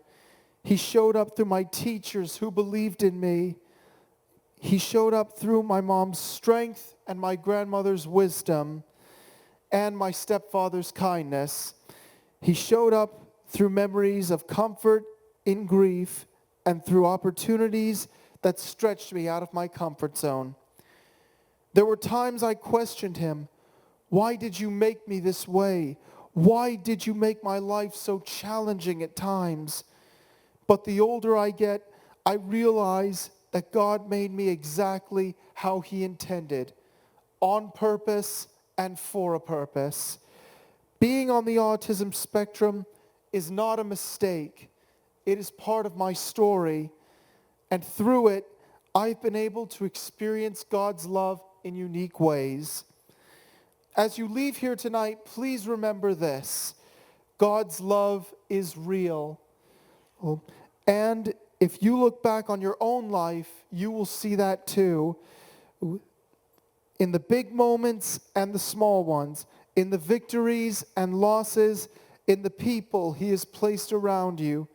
He showed up through my teachers who believed in me. He showed up through my mom's strength and my grandmother's wisdom and my stepfather's kindness. He showed up through memories of comfort in grief and through opportunities that stretched me out of my comfort zone. There were times I questioned him. Why did you make me this way? Why did you make my life so challenging at times? But the older I get, I realize that God made me exactly how he intended, on purpose and for a purpose. Being on the autism spectrum is not a mistake. It is part of my story, and through it, I've been able to experience God's love in unique ways. As you leave here tonight, please remember this: God's love is real. And if you look back on your own life, you will see that too. In the big moments and the small ones, in the victories and losses, in the people he has placed around you.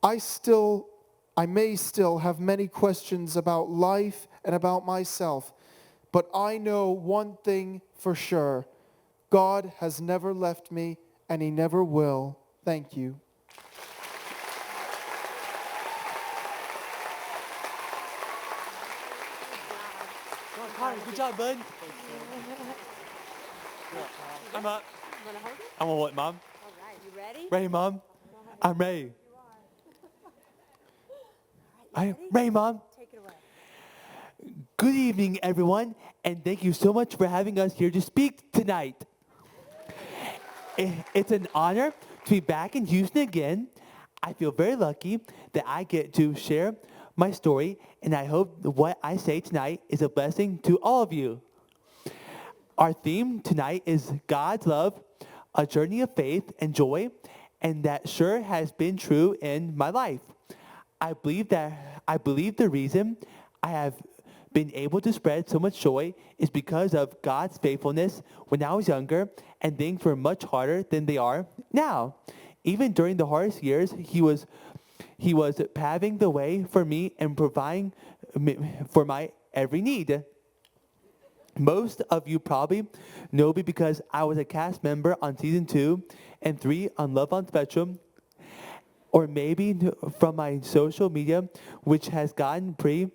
I may still have many questions about life and about myself, but I know one thing for sure: God has never left me, and he never will. Thank you. Good job, bud. I'm up. I'm gonna what, Mom? All right, you ready? Ready, Mom? I'm ready. I'm ready, Mom. Take it away. Good evening, everyone, and thank you so much for having us here to speak tonight. It's an honor to be back in Houston again. I feel very lucky that I get to share my story, and I hope what I say tonight is a blessing to all of you. Our theme tonight is God's love, a journey of faith and joy, and that sure has been true in my life. I believe the reason I have been able to spread so much joy is because of God's faithfulness when I was younger and things were much harder than they are now. Even during the hardest years, He was paving the way for me and providing for my every need. Most of you probably know me because I was a cast member on season 2 and 3 on Love on Spectrum, or maybe from my social media, which has gotten pretty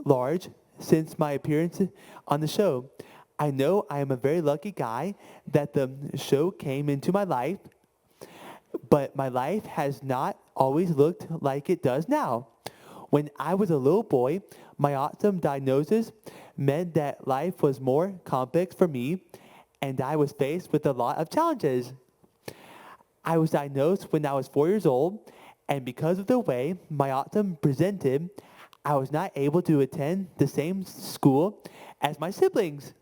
large since my appearance on the show. I know I am a very lucky guy that the show came into my life, but my life has not always looked like it does now. When I was a little boy, my autism diagnosis meant that life was more complex for me, and I was faced with a lot of challenges. I was diagnosed when I was 4 years old, and because of the way my autism presented, I was not able to attend the same school as my siblings.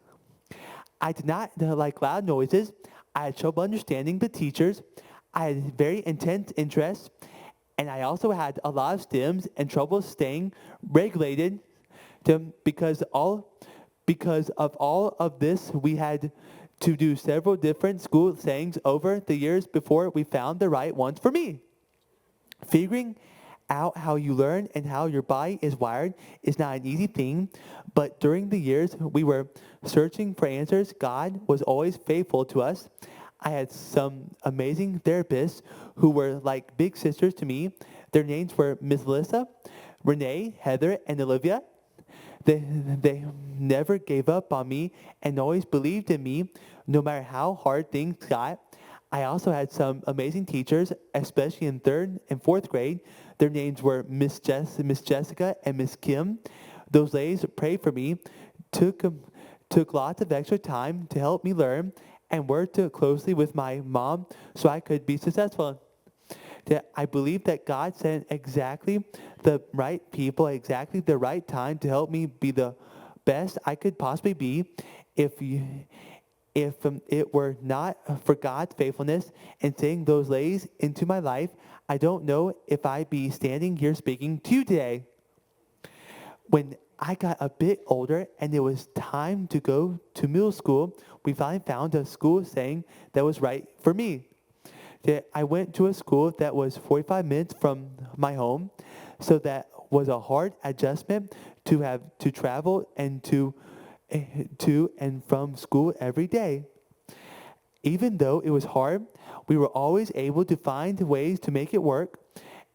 I did not like loud noises. I had trouble understanding the teachers. I had very intense interests, and I also had a lot of stims and trouble staying regulated. Because of all of this, we had to do several different school settings over the years before we found the right ones for me. Figuring out how you learn and how your body is wired is not an easy thing, but during the years we were searching for answers, God was always faithful to us. I had some amazing therapists who were like big sisters to me. Their names were Miss Melissa, Renee, Heather, and Olivia. They never gave up on me and always believed in me no matter how hard things got. I also had some amazing teachers, especially in 3rd and 4th grade. Their names were Miss Jessica and Miss Kim. Those ladies prayed for me, took lots of extra time to help me learn, and worked closely with my mom so I could be successful. I believe that God sent exactly the right people at exactly the right time to help me be the best I could possibly be. If it were not for God's faithfulness and sending those ladies into my life, I don't know if I'd be standing here speaking to you today. When I got a bit older and it was time to go to middle school, we finally found a school setting that was right for me. I went to a school that was 45 minutes from my home, so that was a hard adjustment to have to travel and to and from school every day. Even though it was hard, we were always able to find ways to make it work.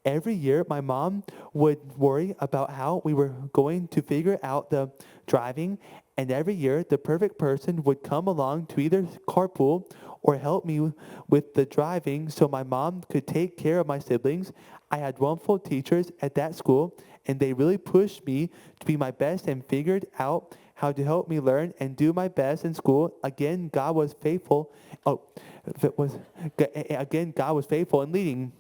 Every year, my mom would worry about how we were going to figure out the driving, and every year, the perfect person would come along to either carpool or help me with the driving so my mom could take care of my siblings. I had wonderful teachers at that school, and they really pushed me to be my best and figured out how to help me learn and do my best in school. Again, God was faithful. God was faithful in leading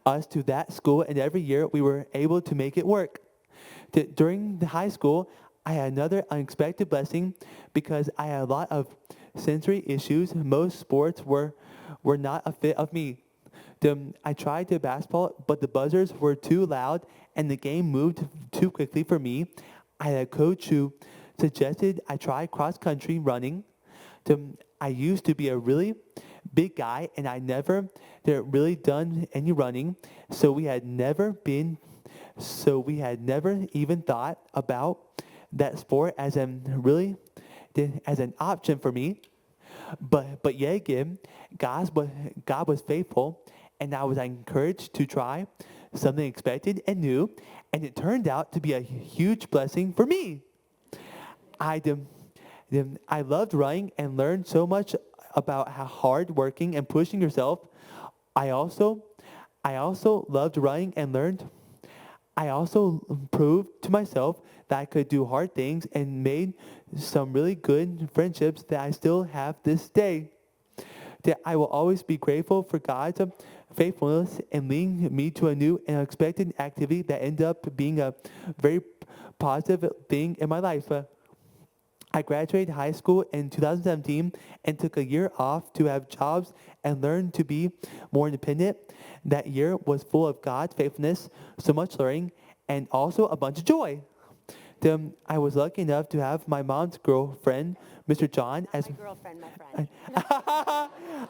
us to that school, and every year we were able to make it work. During the high school, I had another unexpected blessing because I had a lot of sensory issues. Most sports were not a fit of me. I tried to basketball, but the buzzers were too loud and the game moved too quickly for me. I had a coach who suggested I try cross-country running. I used to be a really big guy, and I never really done any running, so we had never even thought about that sport as an option for me. But yet again, God was faithful, and I was encouraged to try something expected and new, and it turned out to be a huge blessing for me. I loved running and learned so much about how hard working and pushing yourself. I also loved running and learned. I also proved to myself that I could do hard things and made some really good friendships that I still have this day. That I will always be grateful for God's faithfulness in leading me to a new and unexpected activity that ended up being a very positive thing in my life. I graduated high school in 2017 and took a year off to have jobs and learn to be more independent. That year was full of God's faithfulness, so much learning, and also a bunch of joy. I was lucky enough to have my mom's girlfriend, Mr. John, as my girlfriend, my friend.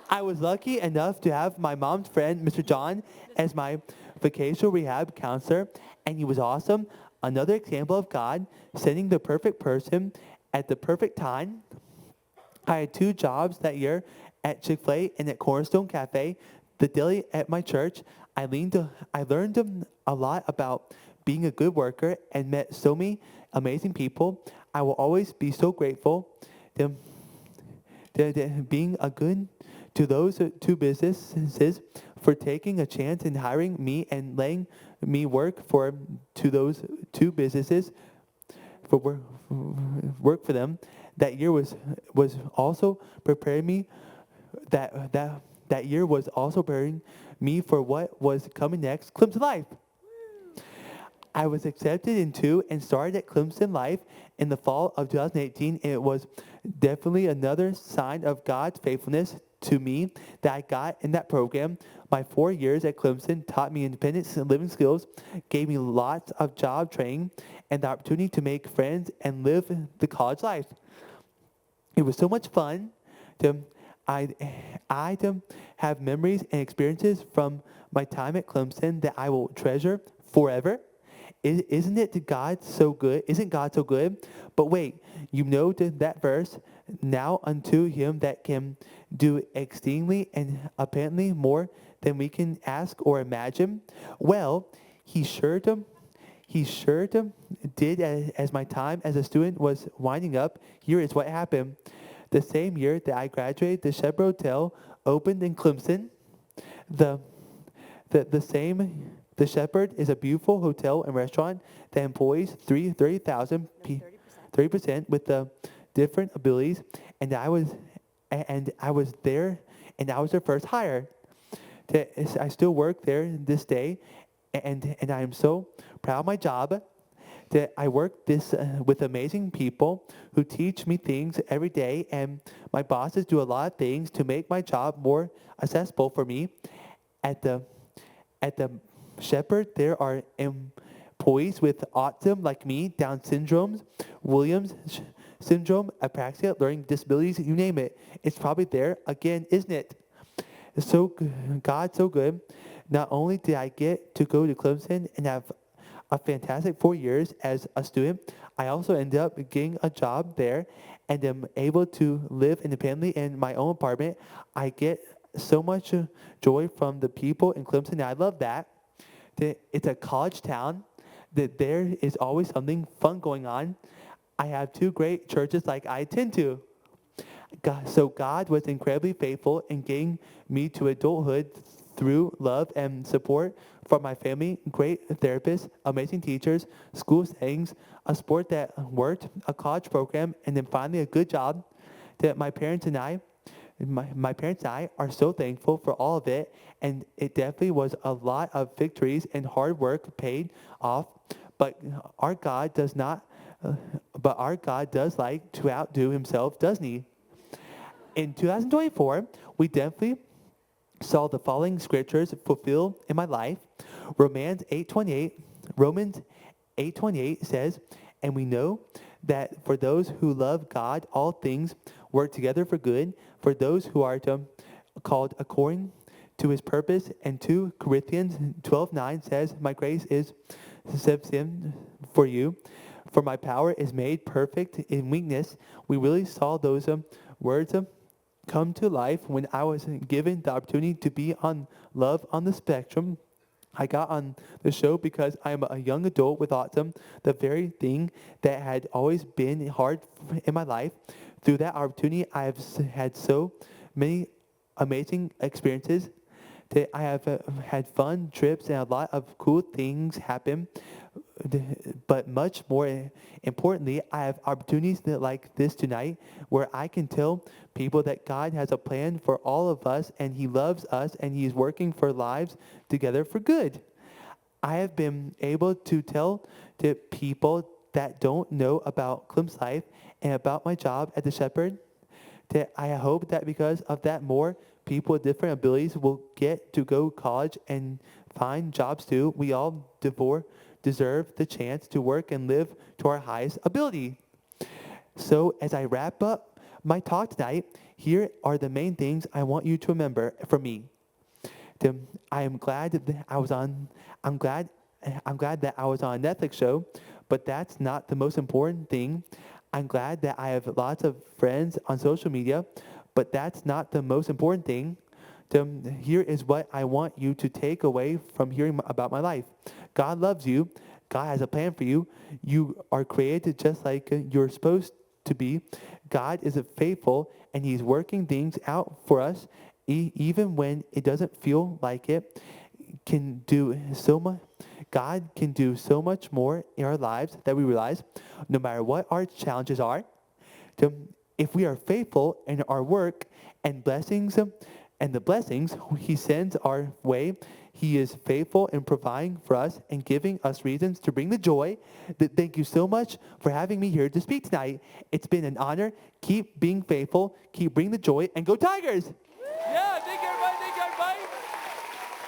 I was lucky enough to have my mom's friend, Mr. John, as my vocational rehab counselor, and he was awesome. Another example of God sending the perfect person at the perfect time. I had 2 jobs that year at Chick-fil-A and at Cornerstone Cafe, the deli at my church. I learned a lot about being a good worker and met so many amazing people. I will always be so grateful being a good to those 2 businesses for taking a chance in hiring me and letting me work for those 2 businesses for work for them. That year was also preparing me. That year was also preparing me for what was coming next, Clemson Life. I was accepted into and started at Clemson Life in the fall of 2018, and it was definitely another sign of God's faithfulness to me that I got in that program. My 4 years at Clemson taught me independence and living skills, gave me lots of job training, and the opportunity to make friends and live the college life. It was so much fun. I have memories and experiences from my time at Clemson that I will treasure forever. Isn't it God so good? Isn't God so good? But wait, you know that verse, now unto him that can do exceedingly and apparently more than we can ask or imagine. Well, he sure did as my time as a student was winding up. Here is what happened. The same year that I graduated, the Shepherd Hotel opened in Clemson. The Shepherd is a beautiful hotel and restaurant that employs 30,000 30% with the different abilities, and I was there, and I was their first hire. I still work there this day, and I am so proud of my job. That I work with amazing people who teach me things every day, and my bosses do a lot of things to make my job more accessible for me. At the Shepherd, there are employees with autism like me, Down syndrome, Williams syndrome, apraxia, learning disabilities, you name it. It's probably there again, isn't it? So God's so good. Not only did I get to go to Clemson and have a fantastic 4 years as a student, I also ended up getting a job there and am able to live independently in my own apartment. I get so much joy from the people in Clemson. I love that it's a college town, that there is always something fun going on. I have two great churches like I attend to. So God was incredibly faithful in getting me to adulthood through love and support from my family, great therapists, amazing teachers, school settings, a sport that worked, a college program, and then finally a good job. That my parents and I are so thankful for all of it, and it definitely was a lot of victories and hard work paid off. But our God does like to outdo himself, doesn't he? In 2024, we definitely saw the following scriptures fulfilled in my life. Romans 8:28 says, and we know that for those who love God, all things work together for good, for those who are called according to his purpose. And 2 Corinthians 12:9 says, my grace is sufficient for you, for my power is made perfect in weakness. We really saw those words come to life when I was given the opportunity to be on Love on the Spectrum. I got on the show because I'm a young adult with autism, the very thing that had always been hard in my life. Through that opportunity, I have had so many amazing experiences. That I have had fun trips and a lot of cool things happen. But much more importantly, I have opportunities like this tonight where I can tell people that God has a plan for all of us, and he loves us, and he's working for lives together for good. I have been able to tell to people that don't know about Clem's life and about my job at the Shepherd, that I hope that because of that, more people with different abilities will get to go to college and find jobs too. We all deserve the chance to work and live to our highest ability. So as I wrap up my talk tonight, here are the main things I want you to remember from me. I'm glad that I was on a Netflix show, but that's not the most important thing. I'm glad that I have lots of friends on social media, but that's not the most important thing. Here is what I want you to take away from hearing about my life. God loves you. God has a plan for you. You are created just like you're supposed to be. God is faithful, and he's working things out for us, even when it doesn't feel like it. God can do so much more in our lives that we realize, no matter what our challenges are. If we are faithful in our work and the blessings he sends our way, he is faithful in providing for us and giving us reasons to bring the joy. Thank you so much for having me here to speak tonight. It's been an honor. Keep being faithful. Keep bringing the joy. And go Tigers! Yeah, thank you, everybody. Thank you, everybody.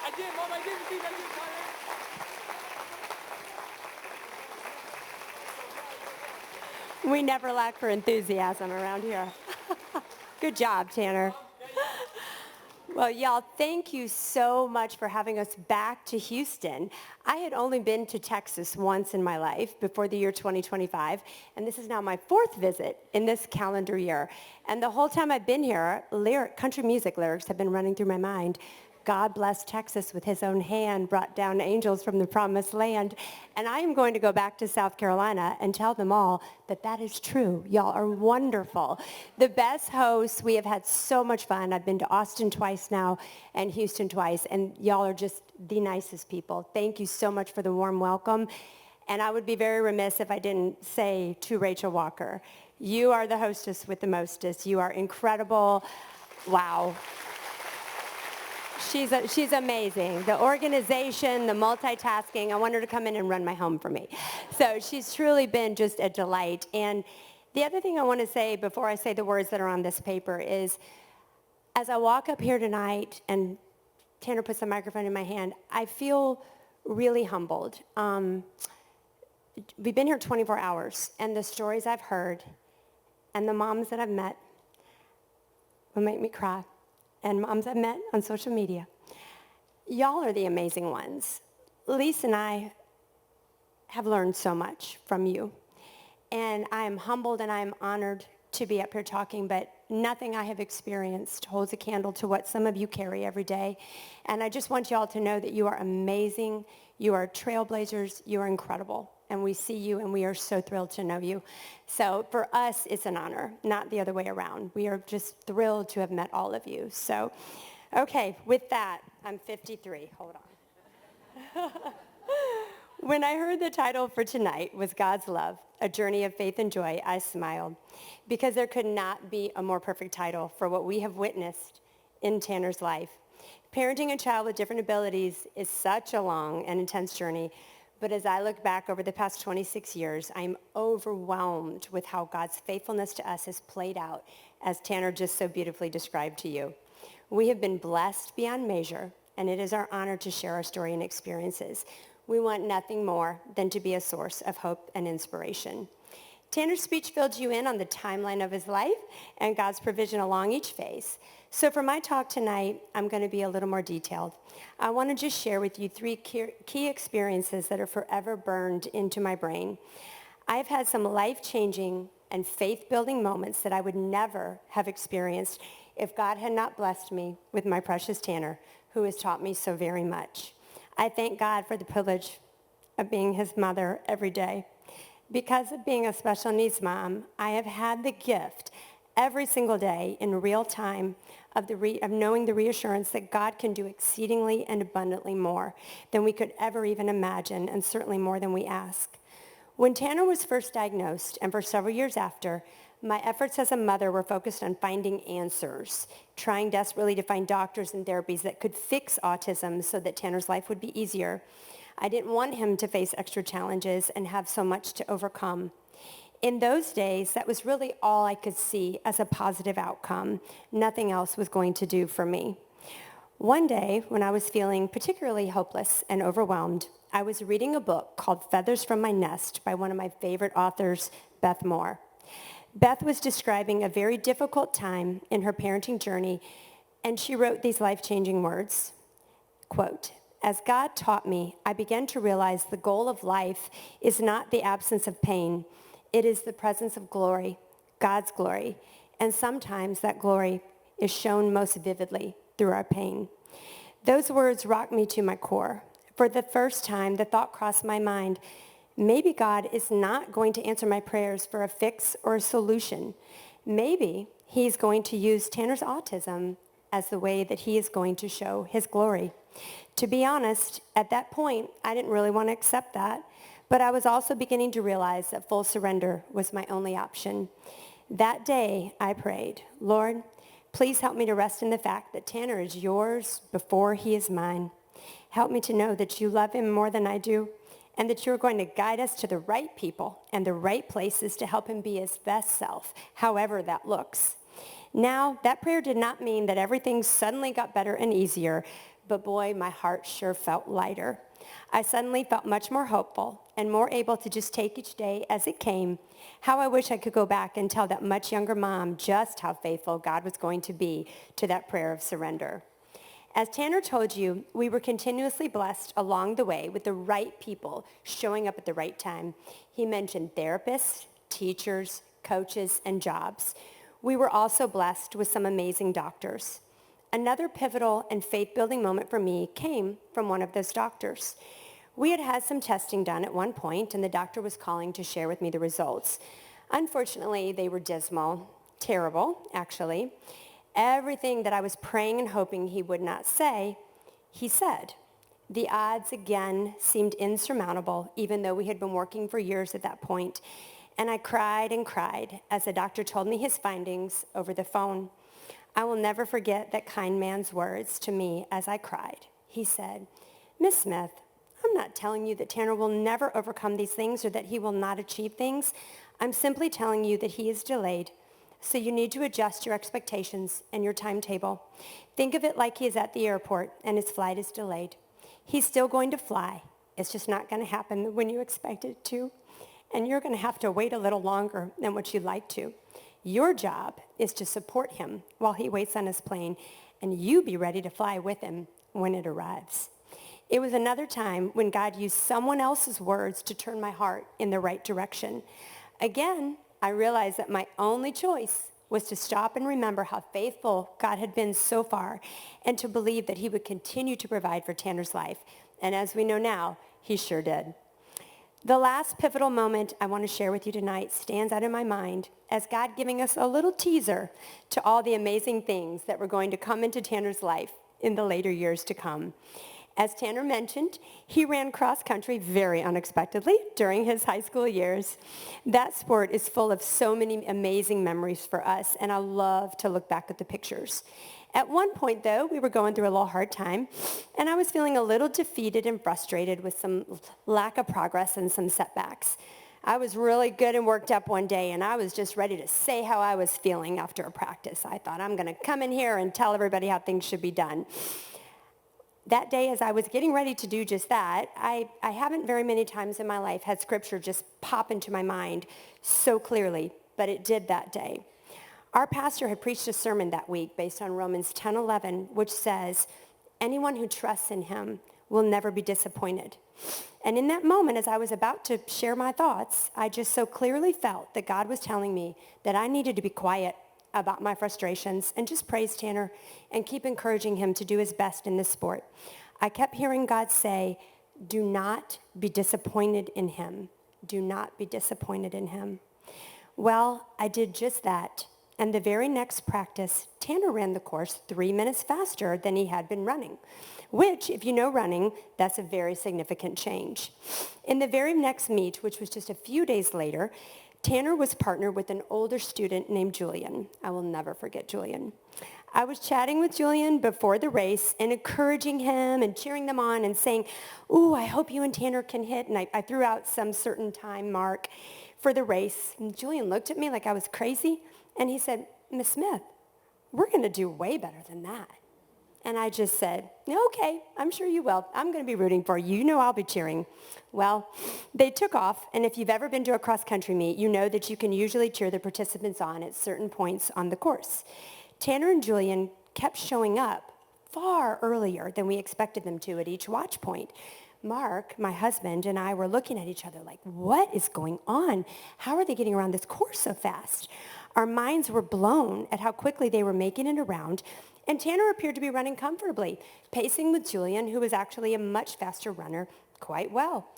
I did, Mom. I did. We never lack for enthusiasm around here. Good job, Tanner. Well, y'all, thank you so much for having us back to Houston. I had only been to Texas once in my life before the year 2025, and this is now my 4th visit in this calendar year. And the whole time I've been here, country music lyrics have been running through my mind. God blessed Texas with his own hand, brought down angels from the promised land. And I am going to go back to South Carolina and tell them all that that is true. Y'all are wonderful. The best hosts. We have had so much fun. I've been to Austin twice now and Houston twice, and y'all are just the nicest people. Thank you so much for the warm welcome. And I would be very remiss if I didn't say to Rachel Walker, you are the hostess with the mostest. You are incredible. Wow. She's amazing. The organization, the multitasking, I want her to come in and run my home for me. So she's truly been just a delight. And the other thing I want to say before I say the words that are on this paper is, as I walk up here tonight and Tanner puts the microphone in my hand, I feel really humbled. We've been here 24 hours, and the stories I've heard and the moms that I've met will make me cry. And moms I've met on social media. Y'all are the amazing ones. Lisa and I have learned so much from you. And I am humbled and I am honored to be up here talking, but nothing I have experienced holds a candle to what some of you carry every day. And I just want y'all to know that you are amazing. You are trailblazers. You are incredible. And we see you, and we are so thrilled to know you. So for us, it's an honor, not the other way around. We are just thrilled to have met all of you. So, okay, with that, I'm 53. Hold on. When I heard the title for tonight was God's Love, A Journey of Faith and Joy, I smiled, because there could not be a more perfect title for what we have witnessed in Tanner's life. Parenting a child with different abilities is such a long and intense journey. But as I look back over the past 26 years, I'm overwhelmed with how God's faithfulness to us has played out, as Tanner just so beautifully described to you. We have been blessed beyond measure, and it is our honor to share our story and experiences. We want nothing more than to be a source of hope and inspiration. Tanner's speech filled you in on the timeline of his life and God's provision along each phase. So for my talk tonight, I'm going to be a little more detailed. I want to just share with you 3 key experiences that are forever burned into my brain. I've had some life-changing and faith-building moments that I would never have experienced if God had not blessed me with my precious Tanner, who has taught me so very much. I thank God for the privilege of being his mother every day. Because of being a special needs mom, I have had the gift every single day in real time of knowing the reassurance that God can do exceedingly and abundantly more than we could ever even imagine, and certainly more than we ask. When Tanner was first diagnosed, and for several years after, my efforts as a mother were focused on finding answers, trying desperately to find doctors and therapies that could fix autism so that Tanner's life would be easier. I didn't want him to face extra challenges and have so much to overcome. In those days, that was really all I could see as a positive outcome. Nothing else was going to do for me. One day, when I was feeling particularly hopeless and overwhelmed, I was reading a book called Feathers from My Nest by one of my favorite authors, Beth Moore. Beth was describing a very difficult time in her parenting journey, and she wrote these life-changing words, quote, "As God taught me, I began to realize the goal of life is not the absence of pain. It is the presence of glory, God's glory. And sometimes that glory is shown most vividly through our pain." Those words rocked me to my core. For the first time, the thought crossed my mind, maybe God is not going to answer my prayers for a fix or a solution. Maybe he's going to use Tanner's autism as the way that he is going to show his glory. To be honest, at that point, I didn't really want to accept that, but I was also beginning to realize that full surrender was my only option. That day, I prayed, Lord, please help me to rest in the fact that Tanner is yours before he is mine. Help me to know that you love him more than I do, and that you're going to guide us to the right people and the right places to help him be his best self, however that looks. Now, that prayer did not mean that everything suddenly got better and easier, but boy, my heart sure felt lighter. I suddenly felt much more hopeful and more able to just take each day as it came. How I wish I could go back and tell that much younger mom just how faithful God was going to be to that prayer of surrender. As Tanner told you, we were continuously blessed along the way with the right people showing up at the right time. He mentioned therapists, teachers, coaches, and jobs. We were also blessed with some amazing doctors. Another pivotal and faith-building moment for me came from one of those doctors. We had had some testing done at one point, and the doctor was calling to share with me the results. Unfortunately, they were dismal, terrible, actually. Everything that I was praying and hoping he would not say, he said. The odds again seemed insurmountable, even though we had been working for years at that point. And I cried and cried as the doctor told me his findings over the phone. I will never forget that kind man's words to me as I cried. He said, "Miss Smith, I'm not telling you that Tanner will never overcome these things or that he will not achieve things. I'm simply telling you that he is delayed. So you need to adjust your expectations and your timetable. Think of it like he is at the airport and his flight is delayed. He's still going to fly. It's just not going to happen when you expect it to. And you're going to have to wait a little longer than what you'd like to. Your job is to support him while he waits on his plane, and you be ready to fly with him when it arrives." It was another time when God used someone else's words to turn my heart in the right direction. Again, I realized that my only choice was to stop and remember how faithful God had been so far and to believe that he would continue to provide for Tanner's life. And as we know now, he sure did. The last pivotal moment I want to share with you tonight stands out in my mind as God giving us a little teaser to all the amazing things that were going to come into Tanner's life in the later years to come. As Tanner mentioned, he ran cross country very unexpectedly during his high school years. That sport is full of so many amazing memories for us, and I love to look back at the pictures. At one point, though, we were going through a little hard time, and I was feeling a little defeated and frustrated with some lack of progress and some setbacks. I was really good and worked up one day, and I was just ready to say how I was feeling after a practice. I thought, I'm going to come in here and tell everybody how things should be done. That day, as I was getting ready to do just that, I haven't very many times in my life had scripture just pop into my mind so clearly, but it did that day. Our pastor had preached a sermon that week based on Romans 10:11, which says, "Anyone who trusts in him will never be disappointed." And in that moment, as I was about to share my thoughts, I just so clearly felt that God was telling me that I needed to be quiet about my frustrations and just praise Tanner and keep encouraging him to do his best in this sport. I kept hearing God say, "Do not be disappointed in him. Do not be disappointed in him." Well, I did just that. And the very next practice, Tanner ran the course 3 minutes faster than he had been running, which, if you know running, that's a very significant change. In the very next meet, which was just a few days later, Tanner was partnered with an older student named Julian. I will never forget Julian. I was chatting with Julian before the race and encouraging him and cheering them on and saying, "Ooh, I hope you and Tanner can hit." And I threw out some certain time mark for the race. And Julian looked at me like I was crazy. And he said, "Miss Smith, we're going to do way better than that." And I just said, "Okay, I'm sure you will. I'm going to be rooting for you. You know I'll be cheering." Well, they took off, and if you've ever been to a cross-country meet, you know that you can usually cheer the participants on at certain points on the course. Tanner and Julian kept showing up far earlier than we expected them to at each watch point. Mark, my husband, and I were looking at each other like, what is going on? How are they getting around this course so fast? Our minds were blown at how quickly they were making it around, and Tanner appeared to be running comfortably, pacing with Julian, who was actually a much faster runner, quite well.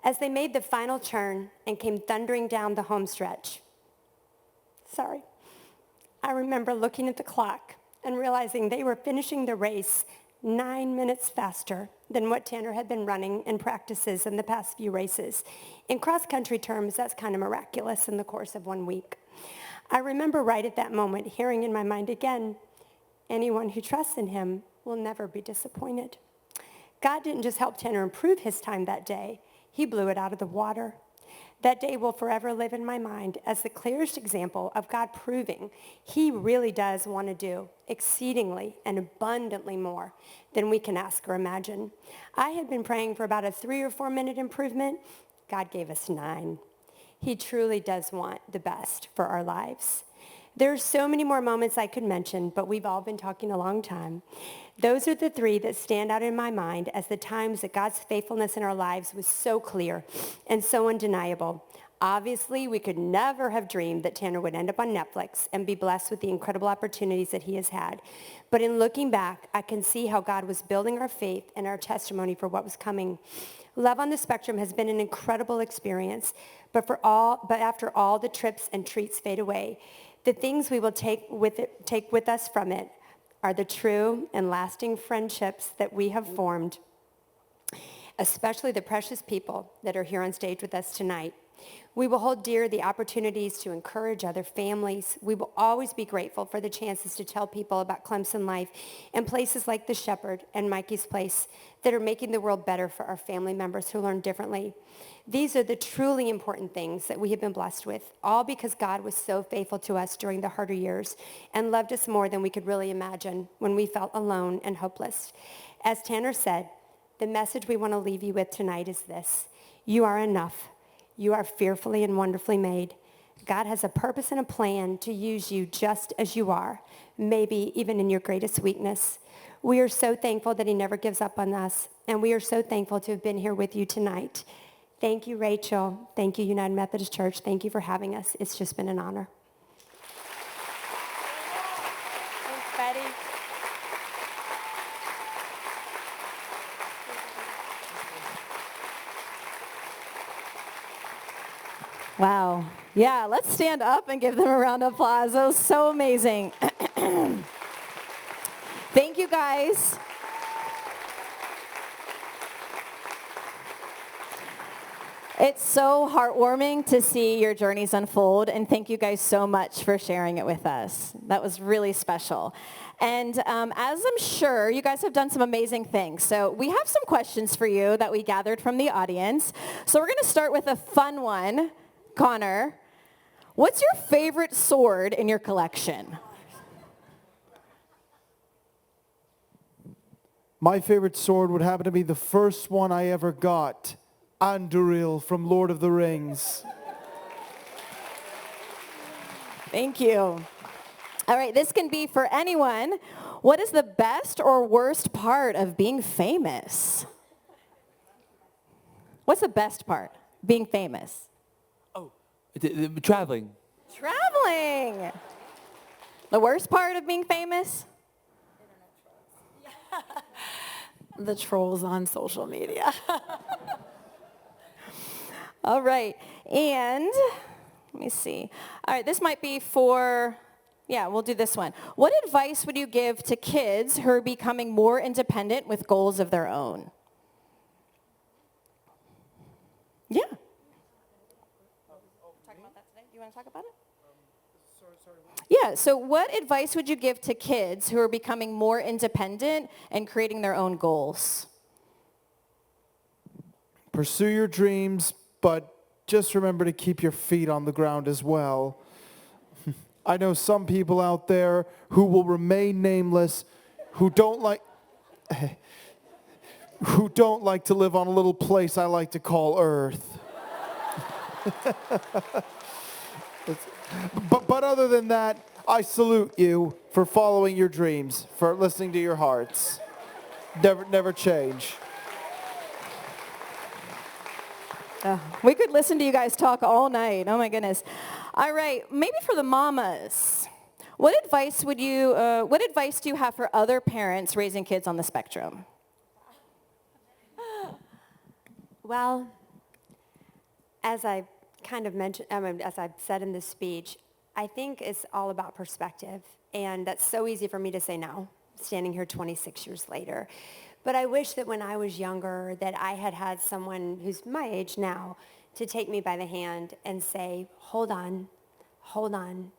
As they made the final turn and came thundering down the home stretch, I remember looking at the clock and realizing they were finishing the race 9 minutes faster than what Tanner had been running in practices in the past few races. In cross-country terms, that's kind of miraculous in the course of 1 week. I remember right at that moment hearing in my mind again, anyone who trusts in him will never be disappointed. God didn't just help Tanner improve his time that day, he blew it out of the water. That day will forever live in my mind as the clearest example of God proving he really does want to do exceedingly and abundantly more than we can ask or imagine. I had been praying for about a 3 or 4 minute improvement. God gave us 9. He truly does want the best for our lives. There's so many more moments I could mention, but we've all been talking a long time. Those are the three that stand out in my mind as the times that God's faithfulness in our lives was so clear and so undeniable. Obviously, we could never have dreamed that Tanner would end up on Netflix and be blessed with the incredible opportunities that he has had. But in looking back, I can see how God was building our faith and our testimony for what was coming. Love on the Spectrum has been an incredible experience, but after all the trips and treats fade away, the things we will take with us from it are the true and lasting friendships that we have formed, especially the precious people that are here on stage with us tonight. We will hold dear the opportunities to encourage other families. We will always be grateful for the chances to tell people about Clemson life and places like the Shepherd and Mikey's Place that are making the world better for our family members who learn differently. These are the truly important things that we have been blessed with, all because God was so faithful to us during the harder years and loved us more than we could really imagine when we felt alone and hopeless. As Tanner said, the message we want to leave you with tonight is this: you are enough. You are fearfully and wonderfully made. God has a purpose and a plan to use you just as you are, maybe even in your greatest weakness. We are so thankful that he never gives up on us, and we are so thankful to have been here with you tonight. Thank you, Rachel. Thank you, United Methodist Church. Thank you for having us. It's just been an honor. Thanks, Betty. Wow. Yeah, let's stand up and give them a round of applause. That was so amazing. Thank you, guys. It's so heartwarming to see your journeys unfold, and thank you guys so much for sharing it with us. That was really special. And as I'm sure, you guys have done some amazing things. So we have some questions for you that we gathered from the audience. So we're going to start with a fun one. Connor, what's your favorite sword in your collection? My favorite sword would happen to be the first one I ever got, Anduril from Lord of the Rings. Thank you. All right, this can be for anyone. What is the best or worst part of being famous? What's the best part? Being famous. Traveling. Traveling. The worst part of being famous? The trolls on social media. All right, and let me see. All right, this might be for, we'll do this one. What advice would you give to kids who are becoming more independent with goals of their own? Yeah. You want to talk about it? Yeah, so what advice would you give to kids who are becoming more independent and creating their own goals? Pursue your dreams, but just remember to keep your feet on the ground as well. I know some people out there who will remain nameless, who don't like to live on a little place I like to call Earth. But other than that, I salute you for following your dreams, for listening to your hearts. Never change. We could listen to you guys talk all night. Oh my goodness. All right, maybe for the mamas. What advice do you have for other parents raising kids on the spectrum? Well, as I kind of mentioned, as I've said in this speech, I think it's all about perspective. And that's so easy for me to say now, standing here 26 years later. But I wish that when I was younger that I had had someone who's my age now to take me by the hand and say, hold on.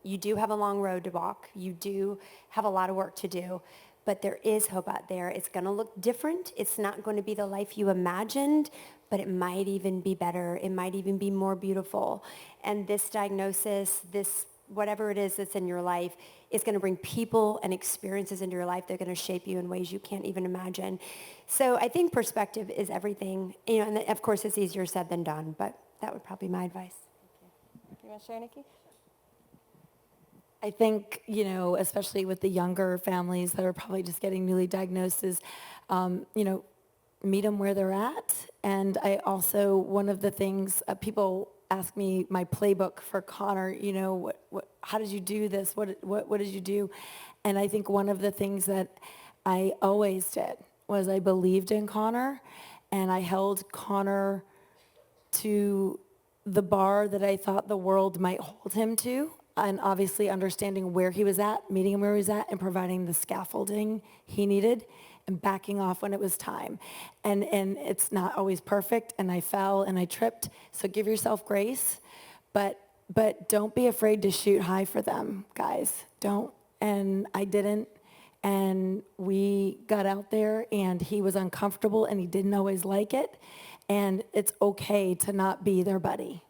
You do have a long road to walk. You do have a lot of work to do. But there is hope out there. It's going to look different. It's not going to be the life you imagined, but it might even be better. It might even be more beautiful. And this diagnosis, this whatever it is that's in your life, is going to bring people and experiences into your life that are going to shape you in ways you can't even imagine. So I think perspective is everything. And of course, it's easier said than done, but that would probably be my advice. You want to share, Nikki? I think, especially with the younger families that are probably just getting newly diagnosed is, meet them where they're at. And I also, one of the things people ask me, my playbook for Connor, how did you do this? What did you do? And I think one of the things that I always did was I believed in Connor, and I held Connor to the bar that I thought the world might hold him to, and obviously understanding where he was at, meeting him where he was at, and providing the scaffolding he needed, and backing off when it was time. And it's not always perfect, and I fell and I tripped, so give yourself grace, but don't be afraid to shoot high for them, guys. Don't. And I didn't, and we got out there, and he was uncomfortable, and he didn't always like it, and it's okay to not be their buddy.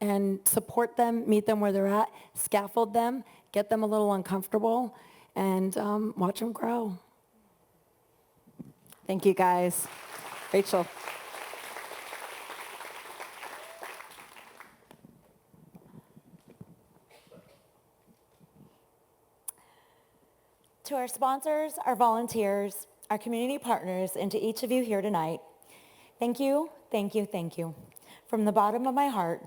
And support them, meet them where they're at, scaffold them, get them a little uncomfortable, and watch them grow. Thank you, guys. Rachel. To our sponsors, our volunteers, our community partners, and to each of you here tonight, thank you, thank you, thank you. From the bottom of my heart,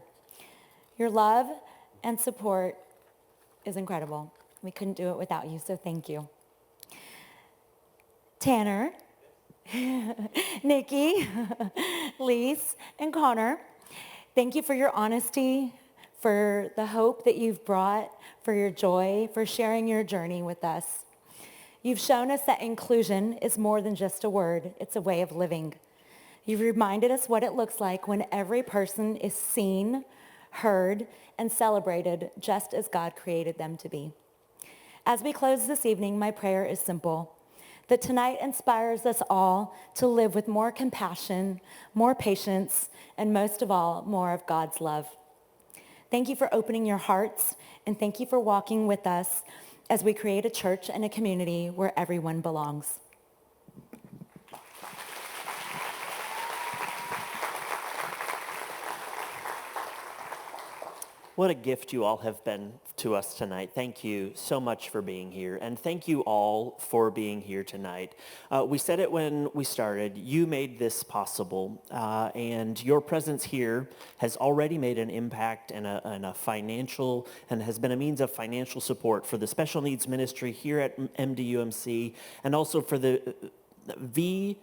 your love and support is incredible. We couldn't do it without you, so thank you. Tanner, Nikki, Lise, and Connor, thank you for your honesty, for the hope that you've brought, for your joy, for sharing your journey with us. You've shown us that inclusion is more than just a word, it's a way of living. You've reminded us what it looks like when every person is seen, heard, and celebrated just as God created them to be. As we close this evening, my prayer is simple, that tonight inspires us all to live with more compassion, more patience, and most of all, more of God's love. Thank you for opening your hearts, and thank you for walking with us as we create a church and a community where everyone belongs. What a gift you all have been to us tonight. Thank you so much for being here, and thank you all for being here tonight. We said it when we started, you made this possible, and your presence here has already made an impact and a financial, and has been a means of financial support for the special needs ministry here at MDUMC, and also for the v-ATPase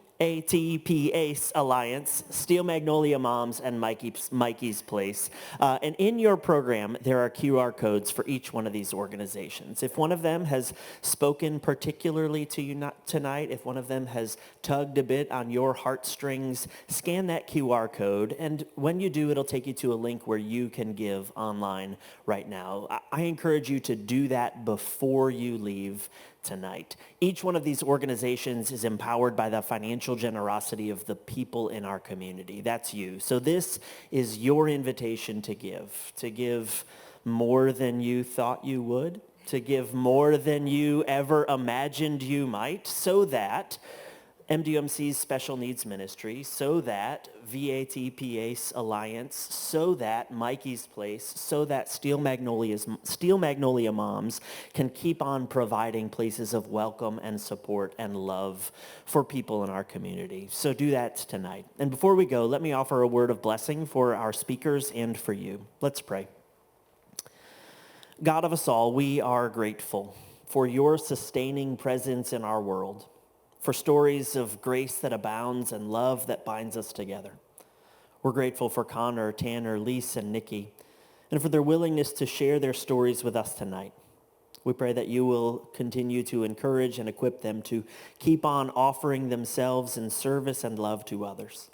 Alliance, Steel Magnolia Moms, and Mikey's Place. And in your program, there are QR codes for each one of these organizations. If one of them has spoken particularly to you tonight, if one of them has tugged a bit on your heartstrings, scan that QR code, and when you do, it'll take you to a link where you can give online right now. I encourage you to do that before you leave tonight. Each one of these organizations is empowered by the financial generosity of the people in our community. That's you. So this is your invitation to give more than you thought you would, to give more than you ever imagined you might, so that MDUMC's Special Needs Ministry, so that v-ATPase Alliance, so that Mikey's Place, so that Steel Magnolia Moms can keep on providing places of welcome and support and love for people in our community. So do that tonight. And before we go, let me offer a word of blessing for our speakers and for you. Let's pray. God of us all, we are grateful for your sustaining presence in our world, for stories of grace that abounds and love that binds us together. We're grateful for Connor, Tanner, Lise, and Nikki, and for their willingness to share their stories with us tonight. We pray that you will continue to encourage and equip them to keep on offering themselves in service and love to others.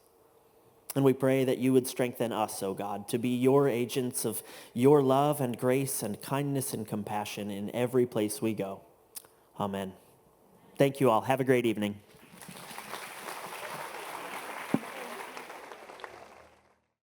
And we pray that you would strengthen us, O God, to be your agents of your love and grace and kindness and compassion in every place we go. Amen. Thank you all. Have a great evening.